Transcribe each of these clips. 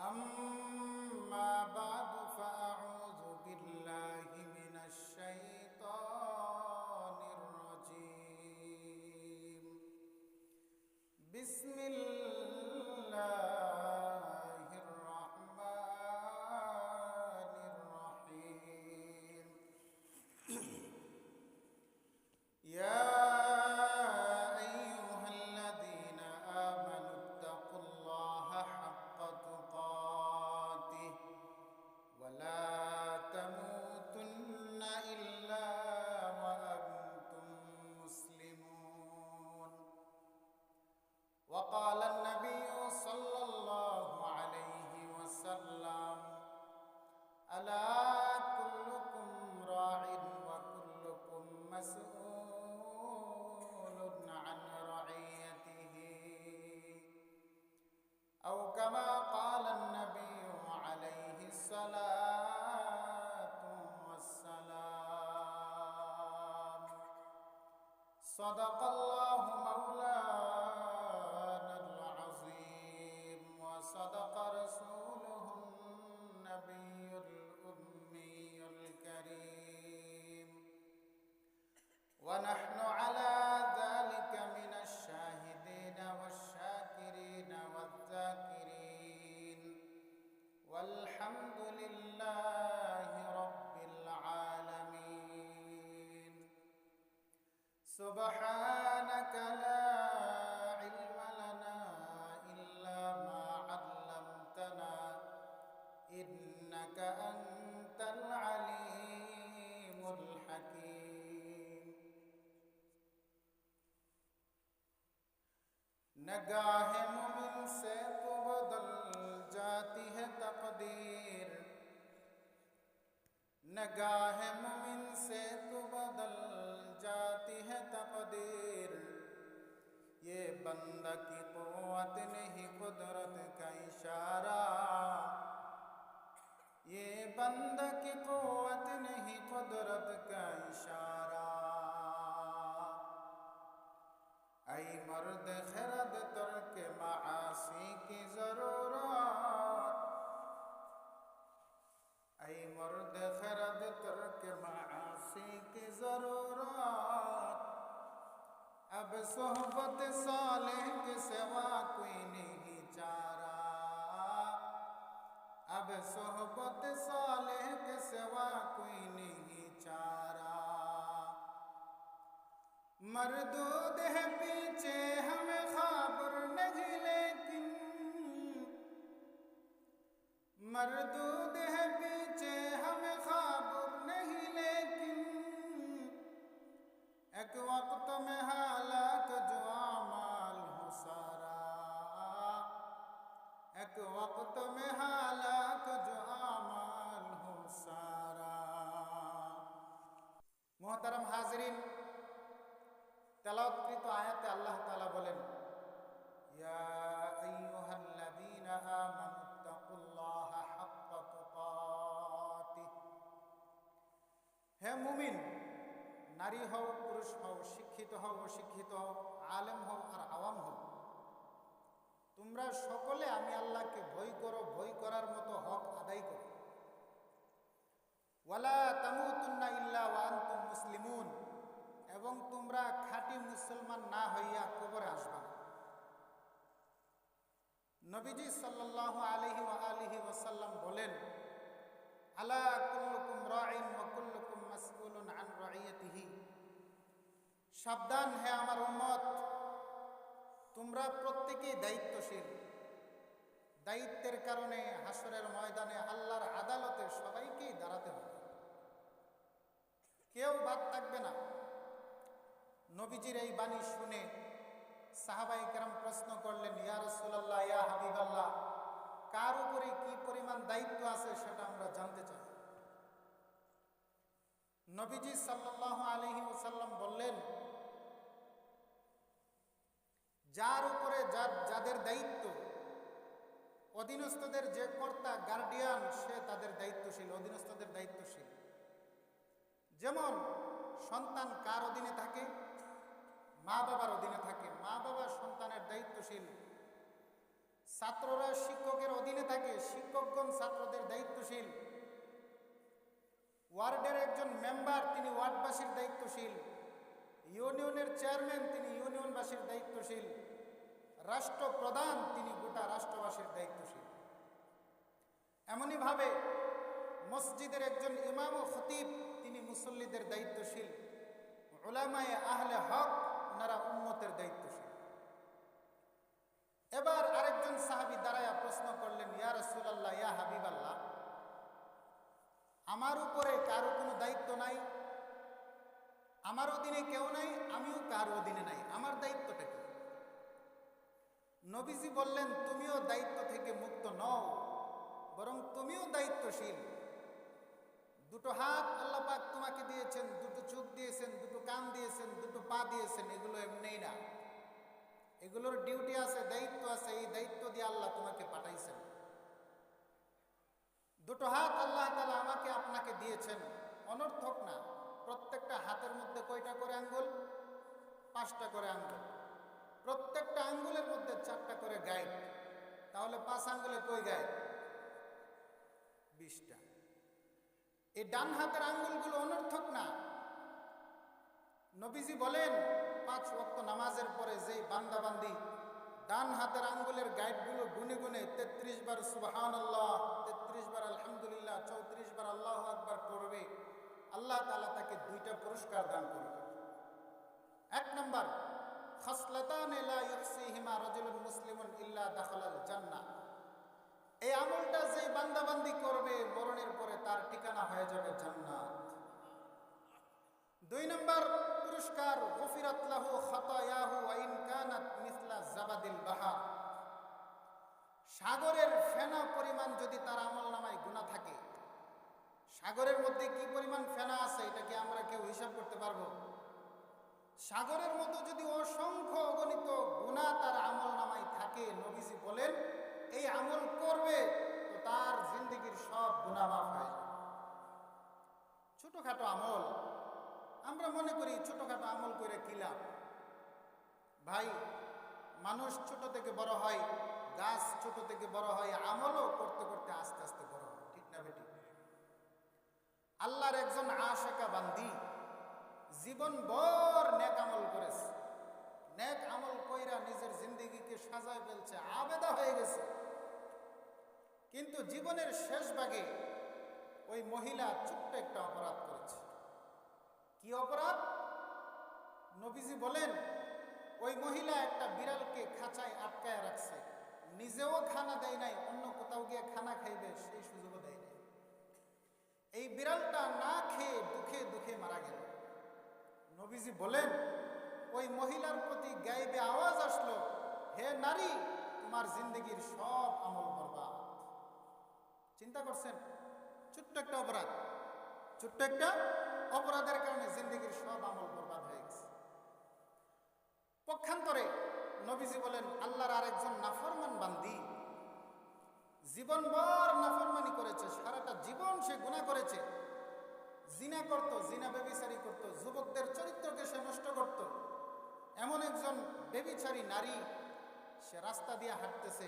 أما بعد فأعوذ بالله من الشيطان الرجيم بسم الله الرحمن الرحيم يا أيها الذين آمنوا اتقوا الله حق تقاته ولا تموتن إلا وأنتم مسلمون وقال النبي صلى الله عليه وسلم ألا كلكم راع وكلكم مسؤول عن رعيته أو كما قال النبي عليه الصلاة والسلام صدق الله مولانا العظيم وصدق رسوله النبي الأمي الكريم ونحن على ذلك من الشاهدين والشاكرين والذاكرين والحمد لله رب العالمين سبحانك لا علم لنا إلا ما علمتنا إنك أنت العليم الحكيم नगाह मुमिन से तो बदल जाती है तकदीर नगाह मुमिन से तो बदल जाती है तकदीर ये बंदा की कुव्वत नहीं कुदरत का इशारा ये बंदा की कुव्वत नहीं कुदरत का इशारा ऐ मर्द खरद तर्क मासी की जरूरत ऐ मर्द खरद तर्क मासी की जरूरत अब सोहबत सालेह के सिवा कोई नहीं चारा अब सोहबत सालेह के सिवा कोई नहीं चारा मरदूद है पीछे हमें खबर नहीं लेकिन मरदूद है पीछे हमें खबर नहीं लेकिन एक वक्त में हालात जो आमाल हो सारा एक वक्त में हालात जो आमाल हो सारा मोहतरम हाजरीन তেলাওয়াতকৃত আয়াতে আল্লাহ তাআলা বলেন ইয়া আইয়ুহাল্লাযীনা আমানুত্তাকুল্লাহা হাক্কা তুকাতিহ হে মুমিন নারী হও পুরুষ হও শিক্ষিত হও অশিক্ষিত হও আলেম হও আর আওয়াম হও তোমরা সকলে আমি আল্লাহকে ভয় করো ভয় করার মতো হক আদায় করো ওয়ালা তামুতুন্না ইল্লা ওয়া আনতুম মুসলিমুন এবং তোমরা খাঁটি মুসলমান না হইয়া কবরে আসবা না নবীজি সাল্লাল্লাহু আলাইহি ওয়া আলিহি ওয়াসাল্লাম বলেন আলা কুল্লুকুম রাঈন ওয়া কুল্লুকুম মাসউলুন আন রাইয়াতিহি সাবধান হে আমার উম্মত তোমরা প্রত্যেকেই দায়িত্বশীল দায়িত্বের কারণে হাসরের ময়দানে আল্লাহর আদালতে সবাইকেই দাঁড়াতে হবে কেউ বাদ থাকবে না নবীজির এই বাণী শুনে সাহাবায়ে কেরাম প্রশ্ন করলেন ইয়া রাসূলুল্লাহ ইয়া হাবিবাল্লাহ কার উপরে কি পরিমাণ দায়িত্ব আছে সেটা আমরা জানতে চাই নবীজি সাল্লাল্লাহু আলাইহি ওয়াসাল্লাম বললেন যার উপরে যাদের দায়িত্ব অধীনস্থদের যে কর্তা গার্ডিয়ান সে তাদের দায়িত্বশীল অধীনস্থদের দায়িত্বশীল যেমন সন্তান কার অধীনে থাকে মা বাবার অধীনে থাকে মা বাবা সন্তানের দায়িত্বশীল ছাত্ররা শিক্ষকের অধীনে থাকে, শিক্ষকগণ ছাত্রদের দায়িত্বশীল। ওয়ার্ডের একজন মেম্বার তিনি ওয়ার্ডবাসীর দায়িত্বশীল, ইউনিয়নের চেয়ারম্যান তিনি ইউনিয়নবাসীর দায়িত্বশীল, রাষ্ট্রপ্রধান তিনি গোটা রাষ্ট্রবাসীর দায়িত্বশীল। এমনইভাবে মসজিদের একজন ইমাম ও খতিব তিনি মুসল্লিদের দায়িত্বশীল, উলামায়ে আহলে হক ওনারা উম্মতের দায়িত্বশীল। এবার আরেকজন সাহাবী দাঁড়ায়া প্রশ্ন করলেন, ইয়া রাসূলুল্লাহ, ইয়া হাবিবাল্লাহ, আমার উপরে কারো কোনো দায়িত্ব নাই, আমার অধীনে কেউ নাই, আমিও কারো অধীনে নাই, আমার দায়িত্বটা কি? নবীজি বললেন, তুমিও দায়িত্ব থেকে মুক্ত নও, বরং তুমিও দায়িত্বশীল। দুটো হাত আল্লাহ পাক তোমাকে দিয়েছেন, দুটো চোখ দিয়েছেন, দুটো কান দিয়েছেন, দুটো পা দিয়েছেন, এগুলো এমনিই না, এগুলোর ডিউটি আছে, দায়িত্ব আছে, এই দায়িত্ব দিয়ে আল্লাহ তোমাকে পাঠাইছেন। দুটো হাত আল্লাহ তাআলা আমাকে আপনাকে দিয়েছেন, অনর্থক না। প্রত্যেকটা হাতের মধ্যে কয়টা করে আঙ্গুল? 5টা করে আঙ্গুল। প্রত্যেকটা আঙ্গুলের মধ্যে 4টা করে গাইড, তাহলে 5 আঙ্গুলে কই গাইড? 20টা। এই ডান হাতের আঙ্গুলগুলো অনর্থক না। নবীজি বলেন, 5 ওয়াক্ত নামাজের পরে যেই বান্দাবান্দি ডান হাতের আঙ্গুলের গাইডগুলো গুনে গুনে 33 বার সুবহানাল্লাহ, 33 বার আলহামদুলিল্লাহ, 34 বার আল্লাহু আকবার পড়বে, আল্লাহ তাআলা তাকে 2টা পুরস্কার দান করবে। 1 নাম্বার, খাসলাতান লা ইউহসিহিমা রাজুলুন মুসলিমুন ইল্লা দাখালাল জান্নাহ। এই আমলটা যেই বান্দাবান্দি করবে, মরণের পরে তার ঠিকানা হয়ে যাবে জান্নাত। 2 নাম্বার পুরস্কার, গফিরাত লাহু খাতায়াহু ওয়া ইন কানাত মিসলা জাবাদিল বাহার। সাগরের ফেনা পরিমাণ যদি তার আমলনামায় গুনাহ থাকে, সাগরের মধ্যে কি পরিমাণ ফেনা আছে এটা কি আমরা কেউ হিসাব করতে পারবো? সাগরের মতো যদি অসংখ্য অগণিত গুনাহ তার আমলনামায় থাকে, নবীজি বলেন এই আমল করবে তো তার জিন্দেগীর সব গুনাহ মাফ হয়ে যাবে। ছোটখাটো আমল, আমরা মনে করি ছোটখাটো আমল করে কি লাভ? ভাই, মানুষ ছোট থেকে বড় হয়, গাছ ছোট থেকে বড় হয়, আমলও করতে করতে আস্তে আস্তে বড় হয়, ঠিক না বেটি? আল্লাহর একজন আশিকা বান্দি জীবনভর নেক আমল করেছে, নেক আমল কইরা নিজের জিন্দেগিকে সাজায় ফেলছে, আবেদা হয়ে গেছে। কিন্তু জীবনের শেষ ভাগে ওই মহিলা ছোট্ট একটা অপরাধ করেছে। কি অপরাধ? নবীজি বলেন, ওই মহিলা একটা বিড়ালকে খাঁচায় আটকায় রাখছে, নিজেও খানা দেয় নাই, অন্য কোথাও গিয়ে খানা খাইবে সেই সুযোগও দেয় নাই। এই বিড়ালটা না খেয়ে দুঃখে দুঃখে মারা গেল। নবীজি বলেন, ওই মহিলার প্রতি গায়েবে আওয়াজ আসলো, হে নারী, তোমার জিন্দেগির সব আমল বরবাদ। চিন্তা করছেন? ছোট্ট একটা অপরাধ, ছোট্ট একটা অপরাধের কারণে জিন্দেগির সব আমল বরবাদ হয়ে গেছে। পক্ষান্তরে নবীজি বলেন, আল্লাহর আরেকজন নাফরমান বান্দি জীবনভর নাফরমানি করেছে, সারাটা জীবন সে গুনাহ করেছে, জিনা করত, জিনা ব্যভিচারী করত, যুবকদের চরিত্রকে সে নষ্ট করত। এমন একজন ব্যভিচারী নারী, সে রাস্তা দিয়ে হাঁটতেছে,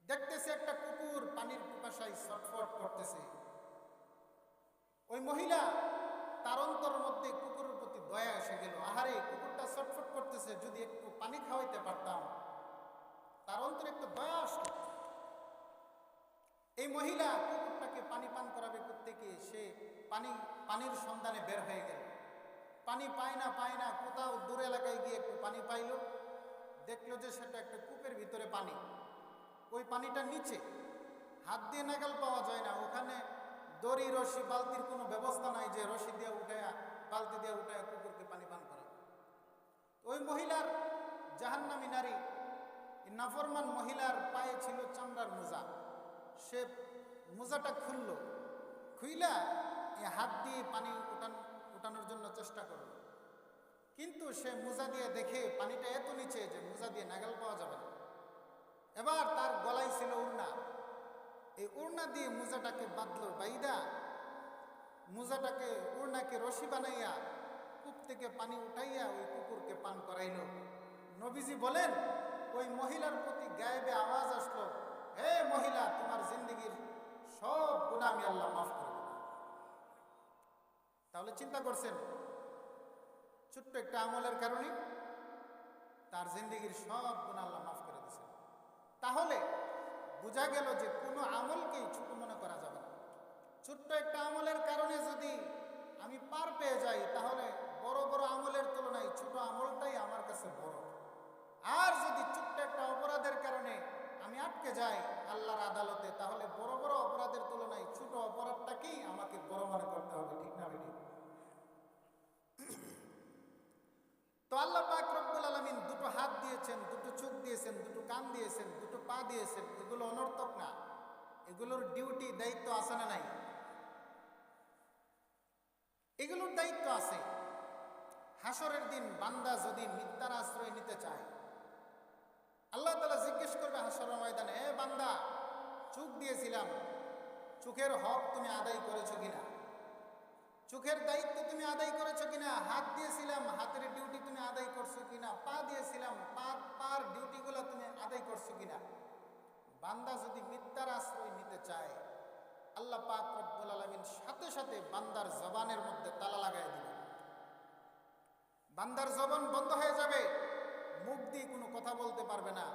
দেখতেছে একটা কুকুর পানির পিপাসায় ছটফট করতেছে। ওই মহিলা, তার অন্তর মধ্যে কুকুরের প্রতি দয়া এসে গেল, আহারে কুকুরটা ছটফট করতেছে, যদি একটু পানি খাওয়াইতে পারতাম। তার অন্তরে একটু দয়া আসলো। এই মহিলা কুকুরটাকে পানি পান করাবে প্রত্যেকে, সে পানির সন্ধানে বের হয়ে গেল। পানি পায় না, কোথাও দূর এলাকায় গিয়ে একটু পানি পাইল, দেখলো যে সেটা একটা কূপের ভিতরে পানি। ওই পানিটা নিচে, হাত দিয়ে নাগাল পাওয়া যায় না, ওখানে দড়ি রশি বালতির কোনো ব্যবস্থা নাই যে রশি দিয়ে উঠায়া বালতি দিয়ে উঠায়া কুকুরকে পানি পান করা। ওই মহিলার, জাহান্নামী নারী, নাফরমান মহিলার পায়ে ছিল চামড়ার মোজা। সে মোজাটা খুইলা হাত দিয়ে পানি উঠানোর জন্য চেষ্টা করল, কিন্তু সে মোজা দিয়ে দেখে পানিটা এত নিচে যে মোজা দিয়ে নাগাল পাওয়া যাবে না। এবার তার গলায় ছিল উড়না, এই উড়না দিয়ে মোজাটাকে বাঁধল, বাইদা মোজাটাকে উড়নাকে রশি বানাইয়া কূপ থেকে পানি উঠাইয়া ওই কুকুরকে পান করাইল। নবীজি বলেন, ওই মহিলার প্রতি গায়েবে আওয়াজ আসলো, হে মহিলা, তোমার জিন্দগির সব গুনাহ আমি আল্লাহ মাফ করে দেব। তাহলে চিন্তা করছেন, ছোট্ট একটা আমলের কারণে তার জিন্দগির সব গুনাহ আল্লাহ মাফ করে দিয়েছেন। তাহলে বোঝা গেল যে কোনো আমলকেই ছোট মনে করা যাবে না। ছোট্ট একটা আমলের কারণে যদি আমি পার পেয়ে যাই, তাহলে বড় বড় আমলের তুলনায় ছোট আমলটাই আমার কাছে বড়। আর যদি ছোট্ট একটা অপরাধের কারণে আমি আটকে যাই আল্লাহর আদালতে, তাহলে বড় বড় অপরাধের তুলনায় ছোট অপরাধটাকেই আমাকে বড় মনে করতে হবে, ঠিক না বেটি? তো আল্লাহ পাক রব্বুল আলামিন দুটো হাত দিয়েছেন, দুটো চোখ দিয়েছেন, দুটো কান দিয়েছেন, দুটো পা দিয়েছেন। এগুলো অনর্থক না, এগুলোর ডিউটি দায়িত্ব আছে না নাই? এগুলোর দায়িত্ব আছে। হাসরের দিন বান্দা যদি মিথ্যার আশ্রয় নিতে চায়, আল্লাহ তাআলা জিজ্ঞেস করবে হাসরের ময়দানে, এ বান্দা, চোখ দিয়েছিলাম, চোখের হক তুমি আদায় করেছো কিনা? চোখের দায়িত্ব তুমি আদায় করেছো কিনা? হাত দিয়েছিলাম, হাতের ডিউটি তুমি আদায় করছো কিনা? পা দিয়েছিলাম, পার ডিউটিগুলো তুমি আদায় করছো কিনা? বান্দা যদি মিথ্যার আশ্রয় নিতে চায়, আল্লাহ পাক রব্বুল আলামিন সাথে সাথে বান্দার জবানের মধ্যে তালা লাগাই দিবেন। বান্দার জবান বন্ধ হয়ে যাবে, মুখ দিয়ে কোনো কথা বলতে পারবে না।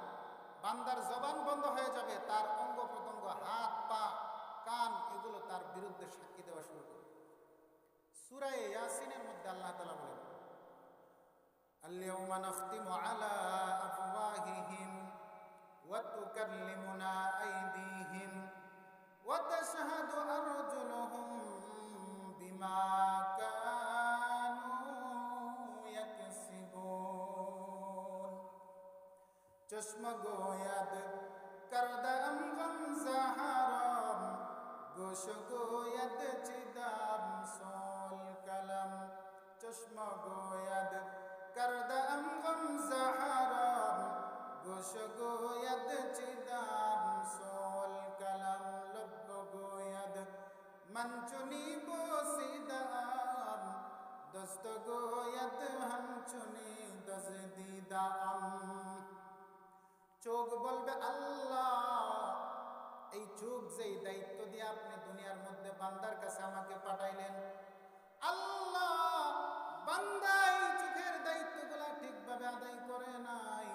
বান্দার জবান বন্ধ হয়ে যাবে, তার অঙ্গ প্রত্যঙ্গ, হাত পা কান, এগুলো তার বিরুদ্ধে সাক্ষী দেওয়া শুরু করবে। সূরা ইয়াসিনের মধ্যে আল্লাহ তাআলা বলেন, আল-ইয়াওমা নাখতিমু আলা আফওয়াহিহিম ওয়া তুকাল্লিমুনা আইদিহিম ওয়া তাশহাদু আরজুলুহুম বিমা কানু ইয়াকসিবুন। চশমা গোয়াদ করদাম গম জাহারাম গোশ গোয়াদ চিদাম সোল কলম। চশমা গোয়াদ করদাম গম জাহারাম গোশ গোয়াদ চিদাম সোল কলম। লব গোয়াদ মঞ্চুনি বসিদাম দস্ত গোয়াদ হামচুনি দজদিদাম। চোখ বলবে, আল্লাহ, এই চোখ যেই দায়িত্ব দিয়ে আপনি দুনিয়ার মধ্যে বান্দার কাছে আমাকে পাঠাইলেন, আল্লাহ, বান্দা এই চোখের দায়িত্বগুলা ঠিকভাবে আদায় করে নাই।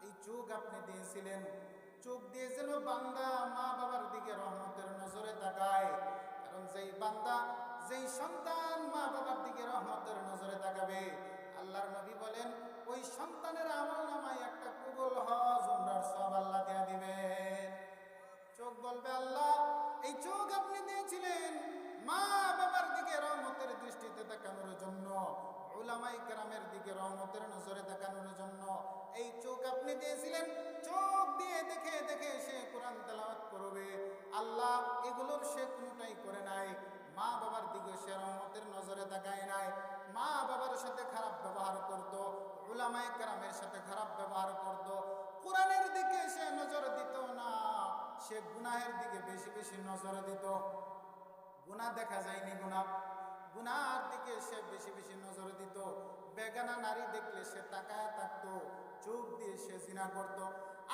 এই চোখ আপনি দিয়েছিলেন, চোখ দিয়েছিল বান্দা মা বাবার দিকে রহমতের নজরে তাকায়। কারণ যেই বান্দা, যেই সন্তান মা বাবার দিকে রহমতের নজরে তাকাবে, আল্লাহর নবী বলেন, ওই সন্তানের আমলনামায় একটা কবুল হজ উমরার সওয়াব আল্লাহ দিয়ে দিবেন। চোখ বলবে, আল্লাহ, এই চোখ আপনি দিয়েছিলেন মা বাবার দিকে রহমতের দৃষ্টিতে তাকানোর জন্য, উলামায়ে কেরামের দিকে রহমতের নজরে তাকানোর জন্য। এই চোখ আপনি দিয়েছিলেন, চোখ দিয়ে দেখে দেখে সে কোরআন তেলাওয়াত করবে। আল্লাহ, এগুলোর সে কোনোটাই করে নাই। মা বাবার দিকে সে রহমতের নজরে তাকায় নাই। মা বাবার সাথে খারাপ ব্যবহার করত, উলামায়ে কেরামের সাথে খারাপ ব্যবহার করত, কোরআনের দিকে সে নজর দিত না, সে গুনাহের দিকে বেশি বেশি নজর দিত। গুনাহ দেখা যায়নি, গুনার দিকে সে বেশি বেশি নজর দিত। বেগানা নারী দেখলে সে তাকায় থাকতো, চোখ দিয়ে সে জিনা করত।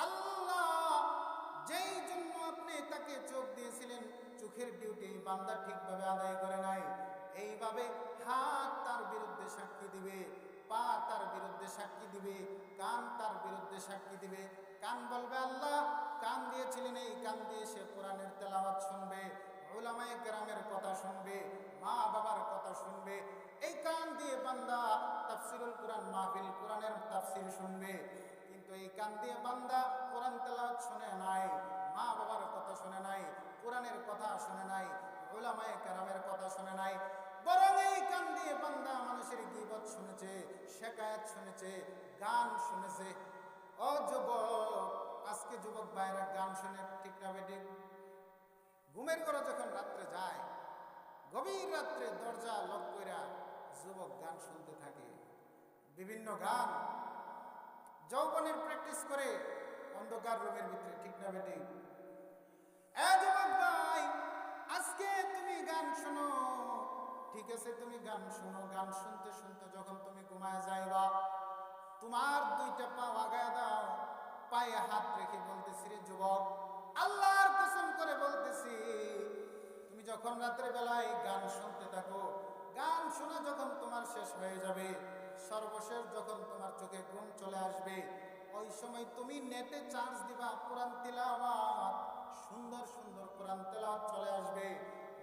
আল্লাহ, যেই জন্য আপনি তাকে চোখ দিয়েছিলেন, চোখের ডিউটি বান্দা ঠিকভাবে আদায় করে নাই। এইভাবে হাত তার বিরুদ্ধে সাক্ষী দিবে, পা তার বিরুদ্ধে সাক্ষী দিবে, কান তার বিরুদ্ধে সাক্ষী দিবে। কান বলবে, আল্লাহ, কান দিয়েছিলেন, এই কান দিয়ে সে কোরআনের তেলাওয়াত শুনবে, উলামায়ে কেরামের কথা শুনবে, মা বাবার কথা শুনবে। এই কান দিয়ে বান্দা তাফসিরুল কোরআন মাহফিল, কোরআনের তাফসির শুনবে। কিন্তু এই কান দিয়ে বান্দা কোরআন তেলাওয়াত শুনে নাই, মা বাবার কথা শুনে নাই, কোরআনের কথা শুনে নাই, উলামায়ে কেরামের কথা শুনে নাই। বরং এই কান দিয়ে বান্দা মানুষের গীবত শুনেছে, শিকায়াত শুনেছে, গান শুনেছে। ও যুবক, আজকে যুবক ভাইরা গান শুনে, ঠিক না বেটি? ঘুমের ঘরে যখন রাত্রে যায়, গভীর রাত্রে দরজা লক কইরা যুবক গান শুনতে থাকে, বিভিন্ন গান। যৌবনের প্র্যাকটিস করে অন্ধকার রুমের ভিতরে, ঠিক না বেটি? এ যুবক ভাই, আজকে তুমি গান শোনো, ঠিক আছে, তুমি গান শোনো। গান শুনতে শুনতে যখন তুমি ঘুমায় যাইবা, তোমার দুইটা পা আগায় দাও, পায়ে হাত রেখে বলতেছি, রে যুবক, আল্লাহর কসম করে বলতেছি, তুমি যখন রাতের বেলায় গান শুনতে থাকো, গান শোনা যখন তোমার শেষ হয়ে যাবে, সর্বশেষ যখন তোমার চোখে ঘুম চলে আসবে, ওই সময় তুমি নেটে চার্জ দিবা, কোরআন তিলাওয়াত, সুন্দর সুন্দর কোরআন তেলাওয়াত চলে আসবে,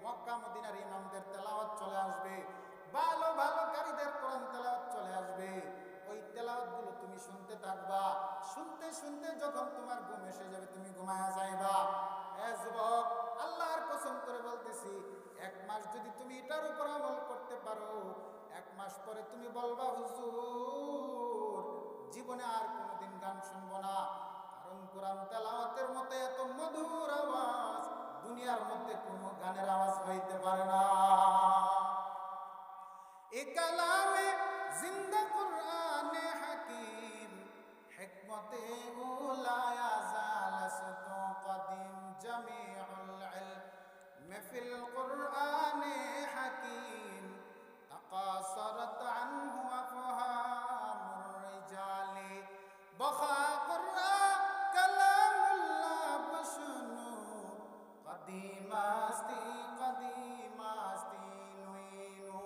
মক্কা মদিনার ইমামদের তেলাওয়াত চলে আসবে, ভালো ভালো কারীদের কোরআন তেলাওয়াত চলে আসবে। ওই তেলাওয়াতগুলো তুমি শুনতে থাকবা, শুনতে শুনতে যখন তোমার ঘুম এসে যাবে, তুমি ঘুমায়া যাইবা। যুবক, আল্লাহর কসম করে বলতেছি, 1 মাস যদি তুমি এটার উপর আমল করতে পারো, 1 মাস পরে তুমি বলবা, হুজুর, জীবনে আর কোনোদিন গান শুনবো না, কারণ কোরআন তেলাওয়াতের মতো এত মধুর আওয়াজ দুনিয়ার মধ্যে কোনো গানের আওয়াজ হইতে পারে না। এ কালামে জিন্দা কুরআনে হাকিম, হিকমতে উলায়া জালাসতু কদিম, জামিউল ইলম ফিল কুরআনে হাকিম, তাকাসারাত আনহু আফহামুর রিজালি, বখা কুরআন কালামুল্লাহ বশনু, কদিমাস্তি কদিমাস্তি নুইনু।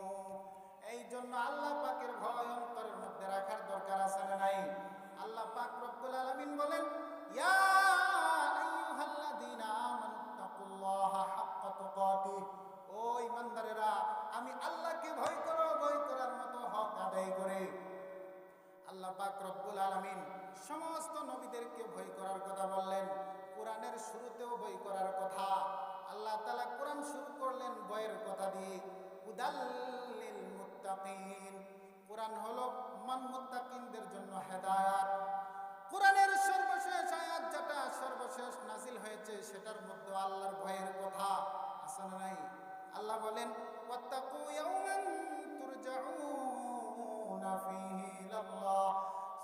এই জন্য আল্লাহ পাকের ভয় অন্তরের মধ্যে রাখার দরকার আছে না নাই? আল্লাহ পাক রব্বুল আলামিন বলেন, ইয়া আইয়ুহাল্লাযীনা আমানুত্তাকুল্লাহা হাক্কা তুকাতিহ, ও ঈমানদারেরা, আমি আল্লাহকে ভয় করো, ভয় করার মতো হক আদায় করে। আল্লাহ পাক রব্বুল আলামিন সমস্ত নবীদেরকে ভয় করার কথা বললেন, কোরআনের শুরুতেও ভয় করার কথা। আল্লাহ তাআলা কোরআন শুরু করলেন ভয়ের কথা দিয়ে, হুদাল লিল মুত্তাকিন। কোরআন হলো মুত্তাকিনদের জন্য হেদায়েত। কোরআনের সর্বশেষ আয়াত যেটা সর্বশেষ নাজিল হয়েছে, সেটার মধ্যে আল্লাহর ভয়ের কথা আছে না নাই? আল্লাহ বলেন, ওয়াত্তাকু ইয়াওমান তুরজাউনা ফীহি ইলাল্লাহ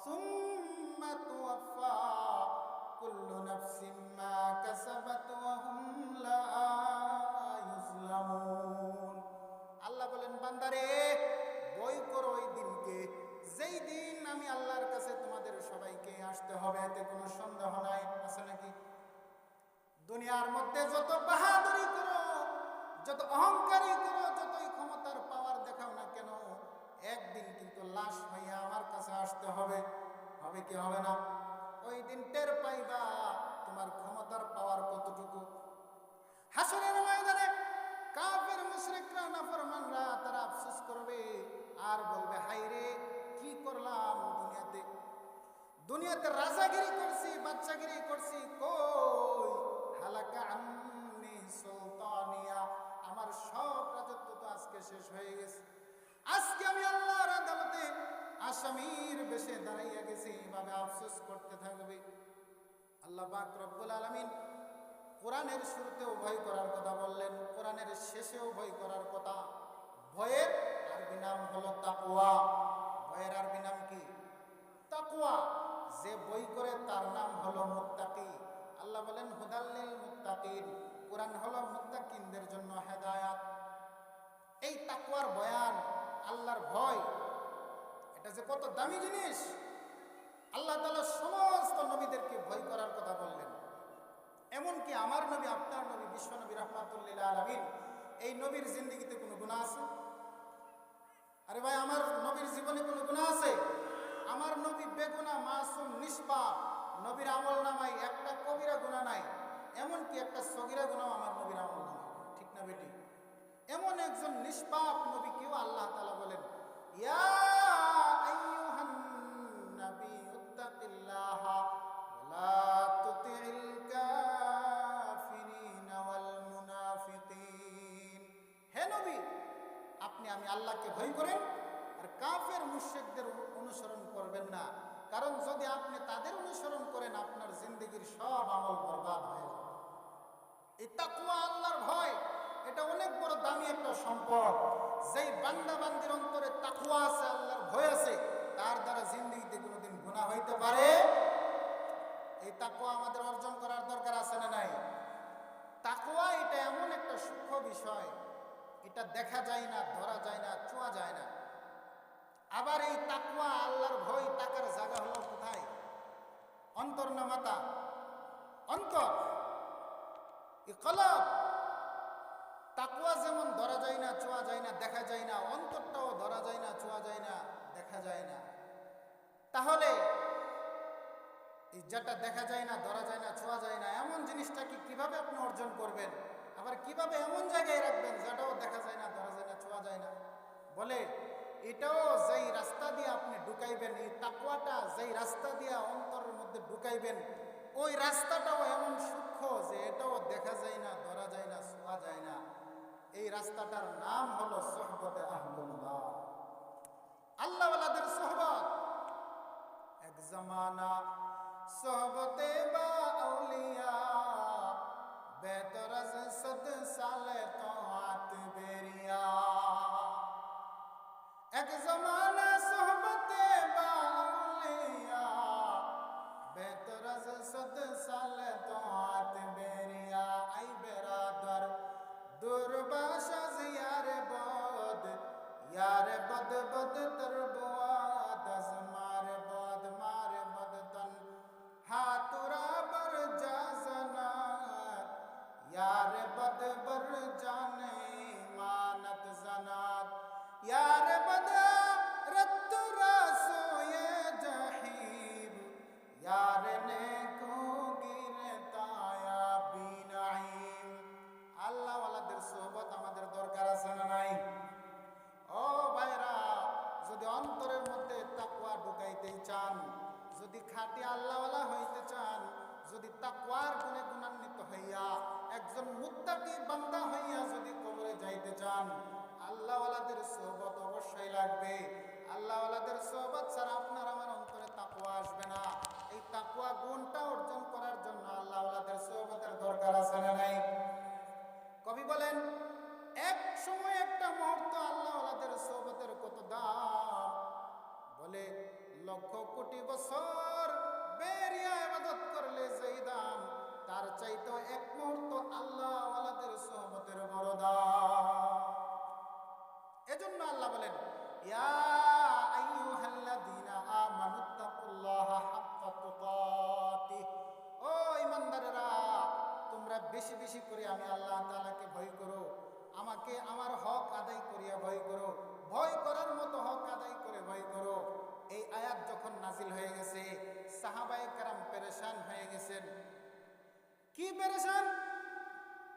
সুম্মা তুওয়াফা কুল্লু নাফসিন মা কাসাবাত ওয়া হুম লা ইউজলামুন। আল্লাহ বলেন, বান্দারে, ভয় করো ওই দিনকে, যেই দিন আমি আল্লাহর কাছে তোমাদের সবাইকে আসতে হবে, এতে কোনো সন্দেহ নাই। আছে নাকি? দুনিয়ার মধ্যে যত বাহাদুরি করো, যত অহংকারী করো, যতই ক্ষমতার পাওয়ার দেখাও না কেন, একদিন কিন্তু লাশ হইয়া আমার কাছে আসতে হবে। হবে কি হবে না? ওই দিন টের পাইবা তোমার ক্ষমতার পাওয়ার কতটুকু। হাসরের ময়দানে কাফের মুশরিকরা, নাফরমানরা, তারা আফসোস করবে আর বলবে, হায় রে, কি করলাম দুনিয়াতে? দুনিয়াতে রাজাগিরি করছি, বাচ্চাগিরি করছি, কই হালাকা আন্নি সুলতানিয়া, আমার সব রাজত্ব তো আজকে শেষ হয়ে গেছে। আজকে আমি আল্লাহর আদালতে আসামির বেশে দাঁড়াইয়া গেছি, এভাবে আফসোস করতে থাকবে। আল্লাহ পাক রব্বুল আলামিন কোরআনের শুরুতেও ভয় করার কথা বললেন, কোরআনের শেষেও ভয় করার কথা। ভয়ের আরবি নাম হলো তাকওয়া। ভয়ের আরবি নাম কি? তাকওয়া। যে ভয় করে তার নাম হলো মুত্তাকি। আল্লাহ বলেন, হুদাল লিল মুত্তাকিন, কোরআন হলো মুত্তাকিনদের জন্য হেদায়েত। এই তাকওয়ার বয়ান, আল্লাহর ভয়, এটা যে কত দামি জিনিস। আল্লাহ তাআলা সমস্ত নবীদেরকে ভয় করার কথা বললেন। এমনকি আমার নবী, আপনার নবী, বিশ্ব নবী রাহমাতুল লিল আলামিন, এই নবীর জিন্দেগিতে কোনো গুনাহ আছে? আরে ভাই, আমার নবীর জীবনে কোনো গুনাহ আছে? আমার নবী বেগুনাহ, মাসুম, নিষ্পাপ। নবীর আমল নামায় একটা কবিরা গুনাহ নাই, এমনকি একটা সগীরা গুনাহ আমার নবীর আমল নামায়। ঠিক না বেটি? এমন একজন নিষ্পাপ নবীকেও আল্লাহ তাআলা বলেন, ইয়া আইয়ুহান নাবিয়্যুত্তাকিল্লাহা ওয়া লা তুতি'ল কাফিরিন ওয়াল মুনাফিকিন। হে নবী, আপনি আমি আল্লাহকে ভয় করেন আর কাফের মুশরিকদের অনুসরণ করবেন না, কারণ যদি আপনি তাদের অনুসরণ করেন, আপনার জিন্দেগীর সব আমল বরবাদ হয়ে যাবে। এই তাকওয়া, আল্লাহর ভয়, এটা অনেক বড় দামি একটা সম্পদ। যেই বান্দা বান্দির অন্তরে তাকওয়া আছে, আল্লাহর ভয় আছে, তার দ্বারা জিন্দেগিতে কোনোদিন গুনাহ হইতে পারে। এই তাকওয়া আমাদের অর্জন করার দরকার আছে না নাই? তাকওয়া এটা এমন একটা সূক্ষ্ম বিষয়, এটা দেখা যায় না, ধরা যায় না, ছোঁয়া যায় না। আবার এই তাকওয়া, আল্লাহর ভয়, টাকার জায়গা হলো কোথায়? অন্তর না মাথা? অন্তর। এই কলব, তাকওয়া যেমন ধরা যায় না, ছোঁয়া যায় না, দেখা যায় না, অন্তরটাও ধরা যায় না, ছোঁয়া যায় না, দেখা যায় না। তাহলে এই যেটা দেখা যায় না, ধরা যায় না, ছোঁয়া যায় না, এমন জিনিসটাকে কিভাবে আপনি অর্জন করবেন? আবার কিভাবে এমন জায়গায় রাখবেন যেটাও দেখা যায় না, ধরা যায় না, ছোঁয়া যায় না? বলে এটাও যেই রাস্তা দিয়ে আপনি ঢুকাইবেন, এই তাকওয়াটা যেই রাস্তা দিয়ে অন্তরের মধ্যে ঢুকাইবেন, ওই রাস্তাটাও এমন সূক্ষ্ম যে এটাও দেখা যায় না, ধরা যায় না, ছোঁয়া যায় না। এই রাস্তাটার নাম হলো সোহবতে আহলুল্লাহ, আল্লাহওয়ালাদের সোহবত। এক জমানা সোহবতে বা আউলিয়া, বেহতর আজ 100 সালে তাআত বেরিয়া। এক জমানা সোহবতে বা আউলিয়া, বেহতর আজ 100 সালে তাআত বেরিয়া। আই বেরাদর দুর্বাশা ইয়ারে বদ, यार बद बद तरबुआद मारे बद तन हातुरा बर जाजनात, यार बद बर जाने मानत जनात, यार बद रत्तुरा सोये जहीब, यार ने को गिरताया बिनाइम। আল্লাহ ওয়ালাদের সোহবত আমাদের দরকার আছে না নাই? ও ভাইরা, যদি অন্তরের মধ্যে তাকওয়া ঢুকাইতে চান, যদি খাঁটি আল্লাহওয়ালা হইতে চান, যদি তাকওয়ার গুণে গুণান্বিত হইয়া একজন মুত্তাকি বান্দা হইয়া যদি কবরে যাইতে চান, আল্লাহওয়ালাদের সোহবত অবশ্যই লাগবে। আল্লাহওয়ালাদের সোহবত ছাড়া আপনার আমার অন্তরে তাকওয়া আসবে না। এই তাকওয়া গুণটা অর্জন করার জন্য আল্লাহওয়ালাদের সোহবতের দরকার আছে না নাই? কবি বলেন, এক সময় একটা মুহূর্ত আল্লাহওয়ালাদের সোহবতের কত দাম। বলে লক্ষ কোটি বছর বেরিয়া ইবাদত করলে যেই দাম, তার চাইতে এক মুহূর্ত আল্লাহওয়ালাদের সোহবতের বড় দাম। এজন্য আল্লাহ বলেন, ইয়া আইয়ুহাল্লাযীনা আমানুত্তাকুল্লাহা হাক্কা তুকাতিহ, ও ঈমানদারেরা, তোমরা বেশি বেশি করে আমি আল্লাহ তাআলাকে ভয় করো, আমাকে আমার হক আদায় করিয়া ভয় করো, ভয় করার মতো হক আদায় করে ভয় করো। এই আয়াত যখন নাজিল হয়ে গেছে, সাহাবায়ে কেরাম পেরেশান হয়ে গেছেন। কি পেরেশান?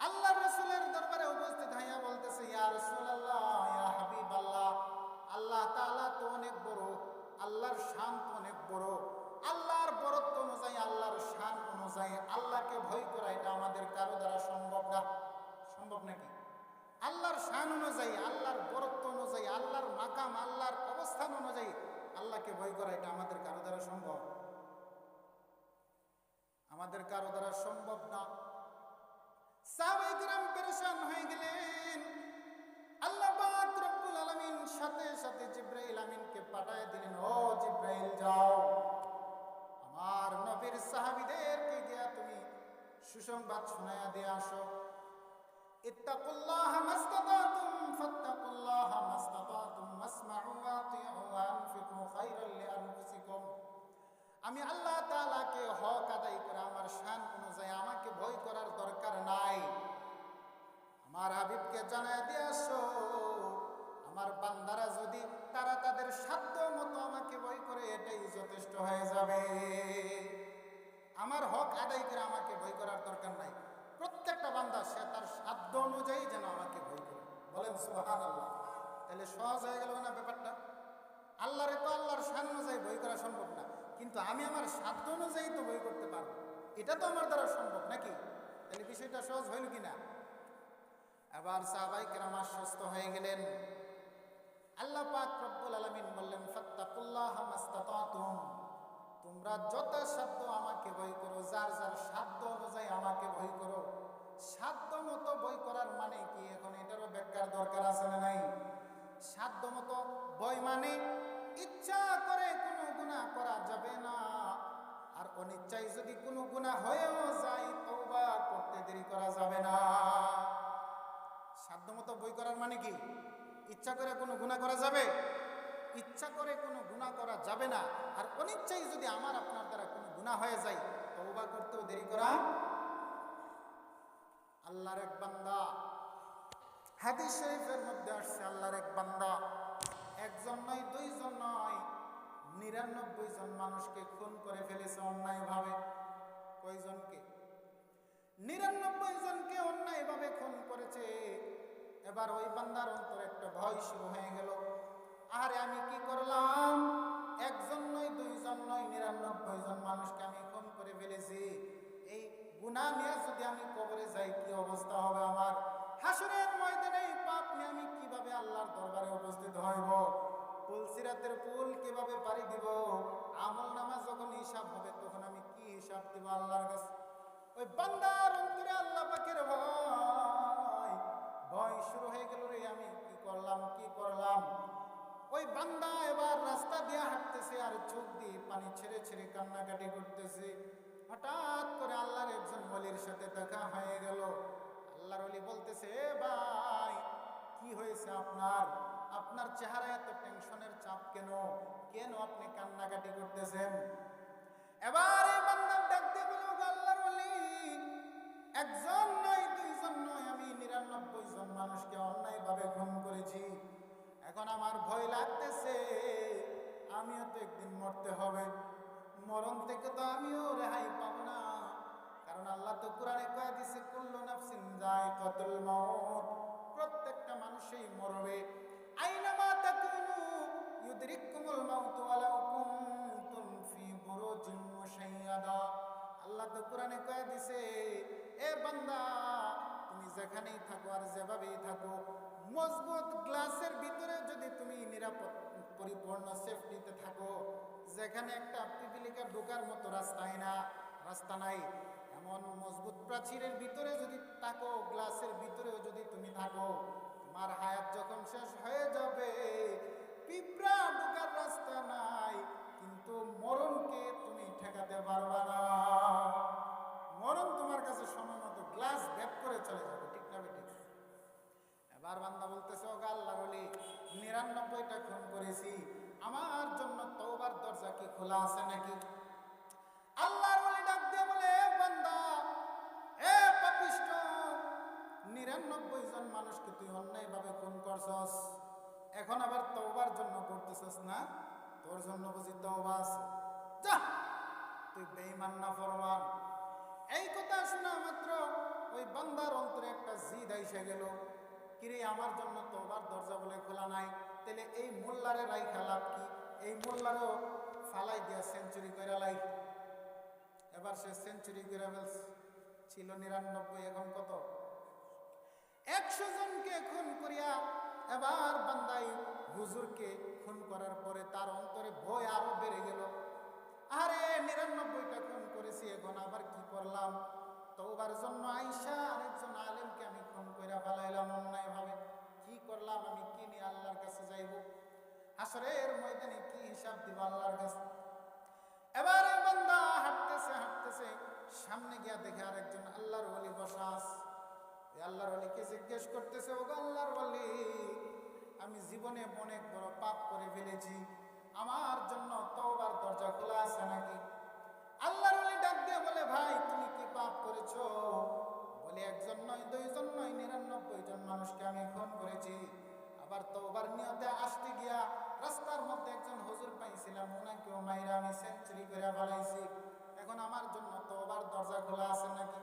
আল্লাহর রাসূলের দরবারে উপস্থিত হইয়া বলতেছে, ইয়া রাসূলুল্লাহ, ইয়া হাবিবাল্লাহ, আল্লাহ তাআলা তো অনেক বড়, আল্লাহর শান তো অনেক বড়, আল্লাহর বড়ত্ব অনুযায়ী, আল্লাহর শান অনুযায়ী আল্লাহকে ভয় করা এটা আমাদের কারো দ্বারা সম্ভব না। সম্ভব নাকি? আল্লাহর শান অনুযায়ী, আল্লাহর বড়ত্ব অনুযায়ী, আল্লাহর মাকাম, আল্লাহর অবস্থান অনুযায়ী আল্লাহকে ভয় করা এটা আমাদের কারো দ্বারা সম্ভব? আমাদের কারো দ্বারা সম্ভব না। সাহাবায়ে কেরাম পেরেশান হয়ে গেলেন। আল্লাহ পাক রব্বুল আলামিন সাথে সাথে জিবরাইল আমিনকে পাঠিয়ে দিলেন, ও জিবরাইল যাও, আমার নবীর সাহাবীদেরকে গিয়া তুমি সুসংবাদ শোনায়া দিয়ে আসো। ইত্তাকুল্লাহা মাসতাতাতুম ফাত্তাকুল্লাহা মাসতাতাতুম ওয়াসমাউ ওয়া আতিউ ওয়া আনফিকু খায়রাল লিআনফুসিকুম। আমি আল্লাহ তাআলাকে হক আদায় করে আমার শান অনুযায়ী আমাকে ভয় করার দরকার নাই। আমার হাবিবকে জানায় দিয়ে আসো, আমার বান্দারা যদি তারা তাদের সাধ্য মতো আমাকে ভয় করে এটাই যথেষ্ট হয়ে যাবে। আমার হক আদায় করে আমাকে ভয় করার দরকার নাই। প্রত্যেকটা বান্দা সে তার সাধ্য অনুযায়ী যেন আমাকে ভয় করে। বলেন সুবহানাল্লাহ। তাহলে সহজ হয়ে গেল না ব্যাপারটা? আল্লাহরে তো আল্লাহর শান অনুযায়ী ভয় করা সম্ভব না, কিন্তু আমি আমার সাধ্য অনুযায়ী তো ভয় করতে পারবো, এটা তো আমার দ্বারা সম্ভব নাকি? তাহলে বিষয়টা সহজ হইল কিনা? এবার সাহাবায়ে কেরাম আশ্বস্ত হয়ে গেলেন। আল্লাহ পাক রব্বুল আলামিন বললেন, ফাত্তাকুল্লাহা মাসতাতাতুম, তোমরা যথাসাধ্য আমাকে ভয় করো, যার যার সাধ্য অনুযায়ী আমাকে ভয় করো। সাধ্য মতো ভয় করার মানে কি? এখন এটারও ব্যাখ্যার দরকার আছে না নাই? সাধ্য মতো ভয় মানে ইচ্ছা করে কোনো গুনাহ করা যাবে না, আর অনিচ্ছায় যদি কোনো গুনাহ হয়েও যায় তওবা করতে দেরি করা যাবে না। সাধ্য মতো ভয় করার মানে কি? ইচ্ছা করে কোনো গুনাহ করা যাবে? ইচ্ছা করে কোনো গুনাহ করা যাবে না, আর অনিচ্ছায় যদি আমার আপনার দ্বারা কোনো গুনাহ হয়ে যায়, তওবা করতেও দেরি করা। আল্লাহর এক বান্দা, হাদিস শরীফের মধ্যে আসছে, আল্লাহর এক বান্দা একজন নয়, দুইজন নয়, ৯৯ জন মানুষকে খুন করে ফেলেছে অন্যায়ভাবে। কয়জনকে? ৯৯ জনকে অন্যায়ভাবে খুন করেছে। এবার ওই বান্দার অন্তরে একটা ভয় শুরু হয়ে গেল, আরে আমি কি করলাম? একজন নয়, দুইজন নয়, ৯৯ জন মানুষকে আমি খুন করে ফেলেছি। এই গুনাহ নিয়ে যদি আমি কবরে যাই, কি অবস্থা হবে আমার? হাসরের ময়দানে এই পাপ নিয়ে আমি কিভাবে আল্লাহর দরবারে উপস্থিত হইব? পুলসিরাতের পুল কিভাবে পাড়ি দিব? আমল নামা যখন হিসাব হবে, তখন আমি কি হিসাব দিব আল্লাহর কাছে? ওই বান্দার অন্তরে আল্লাহ পাকের ভয়, ভয় শুরু হয়ে গেল, রে আমি কি করলাম, কি করলাম? ওই বান্দা এবার রাস্তা দিয়ে হাঁটতেছে, আর চোখ দিয়ে পানি ছেড়ে ছেড়ে কান্নাকাটি করতেছে। হঠাৎ করে আল্লাহর একজন ওলির সাথে দেখা হয়ে গেল। আল্লাহর ওলি বলতেছে, এ ভাই, কি হয়েছে আপনার? আপনার চেহারা এত টেনশনের চাপ কেন? কেন আপনি কান্নাকাটি করতেছেন? এবার এই বান্দার ডাক দিয়ে বলে, ও আল্লাহর ওলি, একজন নয়, দুইজন নয়, আমি ৯৯ জন মানুষকে অন্যায়ভাবে খুন করেছি। এখন আমার ভয় লাগতেছে, আমিও তো একদিন মরতে হবে। মরণ থেকে তো আমিও রেহাই পাব না, কারণ আল্লাহ তো কোরআনে কয়ে দিয়েছে, কুল্লু নাফসিন যায়কাতুল মাউত, প্রত্যেকটা মানুষই মরবে। আইনামা তাকুনু ইউদরিকুমুল মাউত ওয়ালাউ কুনতুম ফি বুরুজিন মুশাইয়াদা। আল্লাহ তো কোরআনে কয়ে দিয়েছে, এ বান্দা, তুমি যেখানেই থাকো আর যেভাবেই থাকো, মজবুত গ্লাসের ভিতরে যদি তুমি নিরাপদ পরিপূর্ণ সেফটিতে থাকো, যেখানে একটা পিপিলিকা ঢোকার মতো রাস্তা নাই, এমন মজবুত প্রাচীরের ভিতরে যদি থাকো, গ্লাসের ভিতরেও যদি তুমি থাকো, তোমার হায়াত যখন শেষ হয়ে যাবে, পিঁপড়া ঢোকার রাস্তা নাই, কিন্তু মরণকে তুমি ঠেকাতে পারবা না। মরণ তোমার কাছে সময় মতো গ্লাস ভেদ করে চলে যাবে, ঠিক না বেঠিক? এবার বান্দা বলতেছে, ও আল্লাহর ওলি, ৯৯টা খুন করেছি, আমার জন্য তওবার দরজা কি খোলা আছে নাকি? আল্লাহর ওলি ডাক দিয়ে বলে, বান্দা, এ পাপিষ্ঠ, ৯৯ জন মানুষকে তুই অন্যায়ভাবে খুন করছস, এখন আবার তওবার জন্য করতেছস না? তোর জন্য বুঝি তওবা আছে? যা, তুই বেঈমান নাফরমান। এই কথা শোনা মাত্র ওই বান্দার অন্তরে একটা জিদ আইসা গেল, কিরে, আমার জন্য তওবার দরজা বলে খোলা নাই, তাহলে এই মোল্লারে রাইখা লাভ কি? এই মোল্লারও ফালাই দিয়া সেঞ্চুরি কইরা লাই। এবার সে সেঞ্চুরি করে ফেলছে, ছিল ৯৯, এখন কত? ১০০ জনকে খুন করিয়া এবার বান্দাই হুজুরকে খুন করার পরে তার অন্তরে ভয় আরো বেড়ে গেল, আরে ৯৯টা খুন করেছি, এখন আবার কি করলাম? তওবার জন্য আইসা আরেকজন আলেমকে আমি খুন কইরা ফেলাইলাম অন্যায়ভাবে, কি করলাম আমি? কি নিয়ে আল্লাহর কাছে যাইব? হাসরের ময়দানে কি হিসাব দিব আল্লাহর কাছে? এবার এই বান্দা হাঁটতেছে হাঁটতেছে, সামনে গিয়া দেখে আরেকজন আল্লাহর ওলি বসা আছে। আল্লাহর ওলিকে জিজ্ঞেস করতেছে, ও আল্লাহর ওলি, আমি জীবনে অনেক বড় পাপ করে ফেলেছি, আমার জন্য তওবার দরজা খোলা আছে নাকি? আল্লাহর ওলি ডাক দিয়ে বলে, ভাই, তুমি কি পাপ করেছো? বলে, একজন নয়, দুইজন নয়, ৯৯ জন মানুষকে আমি খুন করেছি। আবার তওবার নিয়তে আসতে গিয়া রাস্তার মধ্যে একজন হুজুর পাইছিলাম, ওনাকেও মাইরা আমি সেঞ্চুরি করে ফেলাইছি, এখন আমার জন্য তওবার দরজা খোলা আছে নাকি?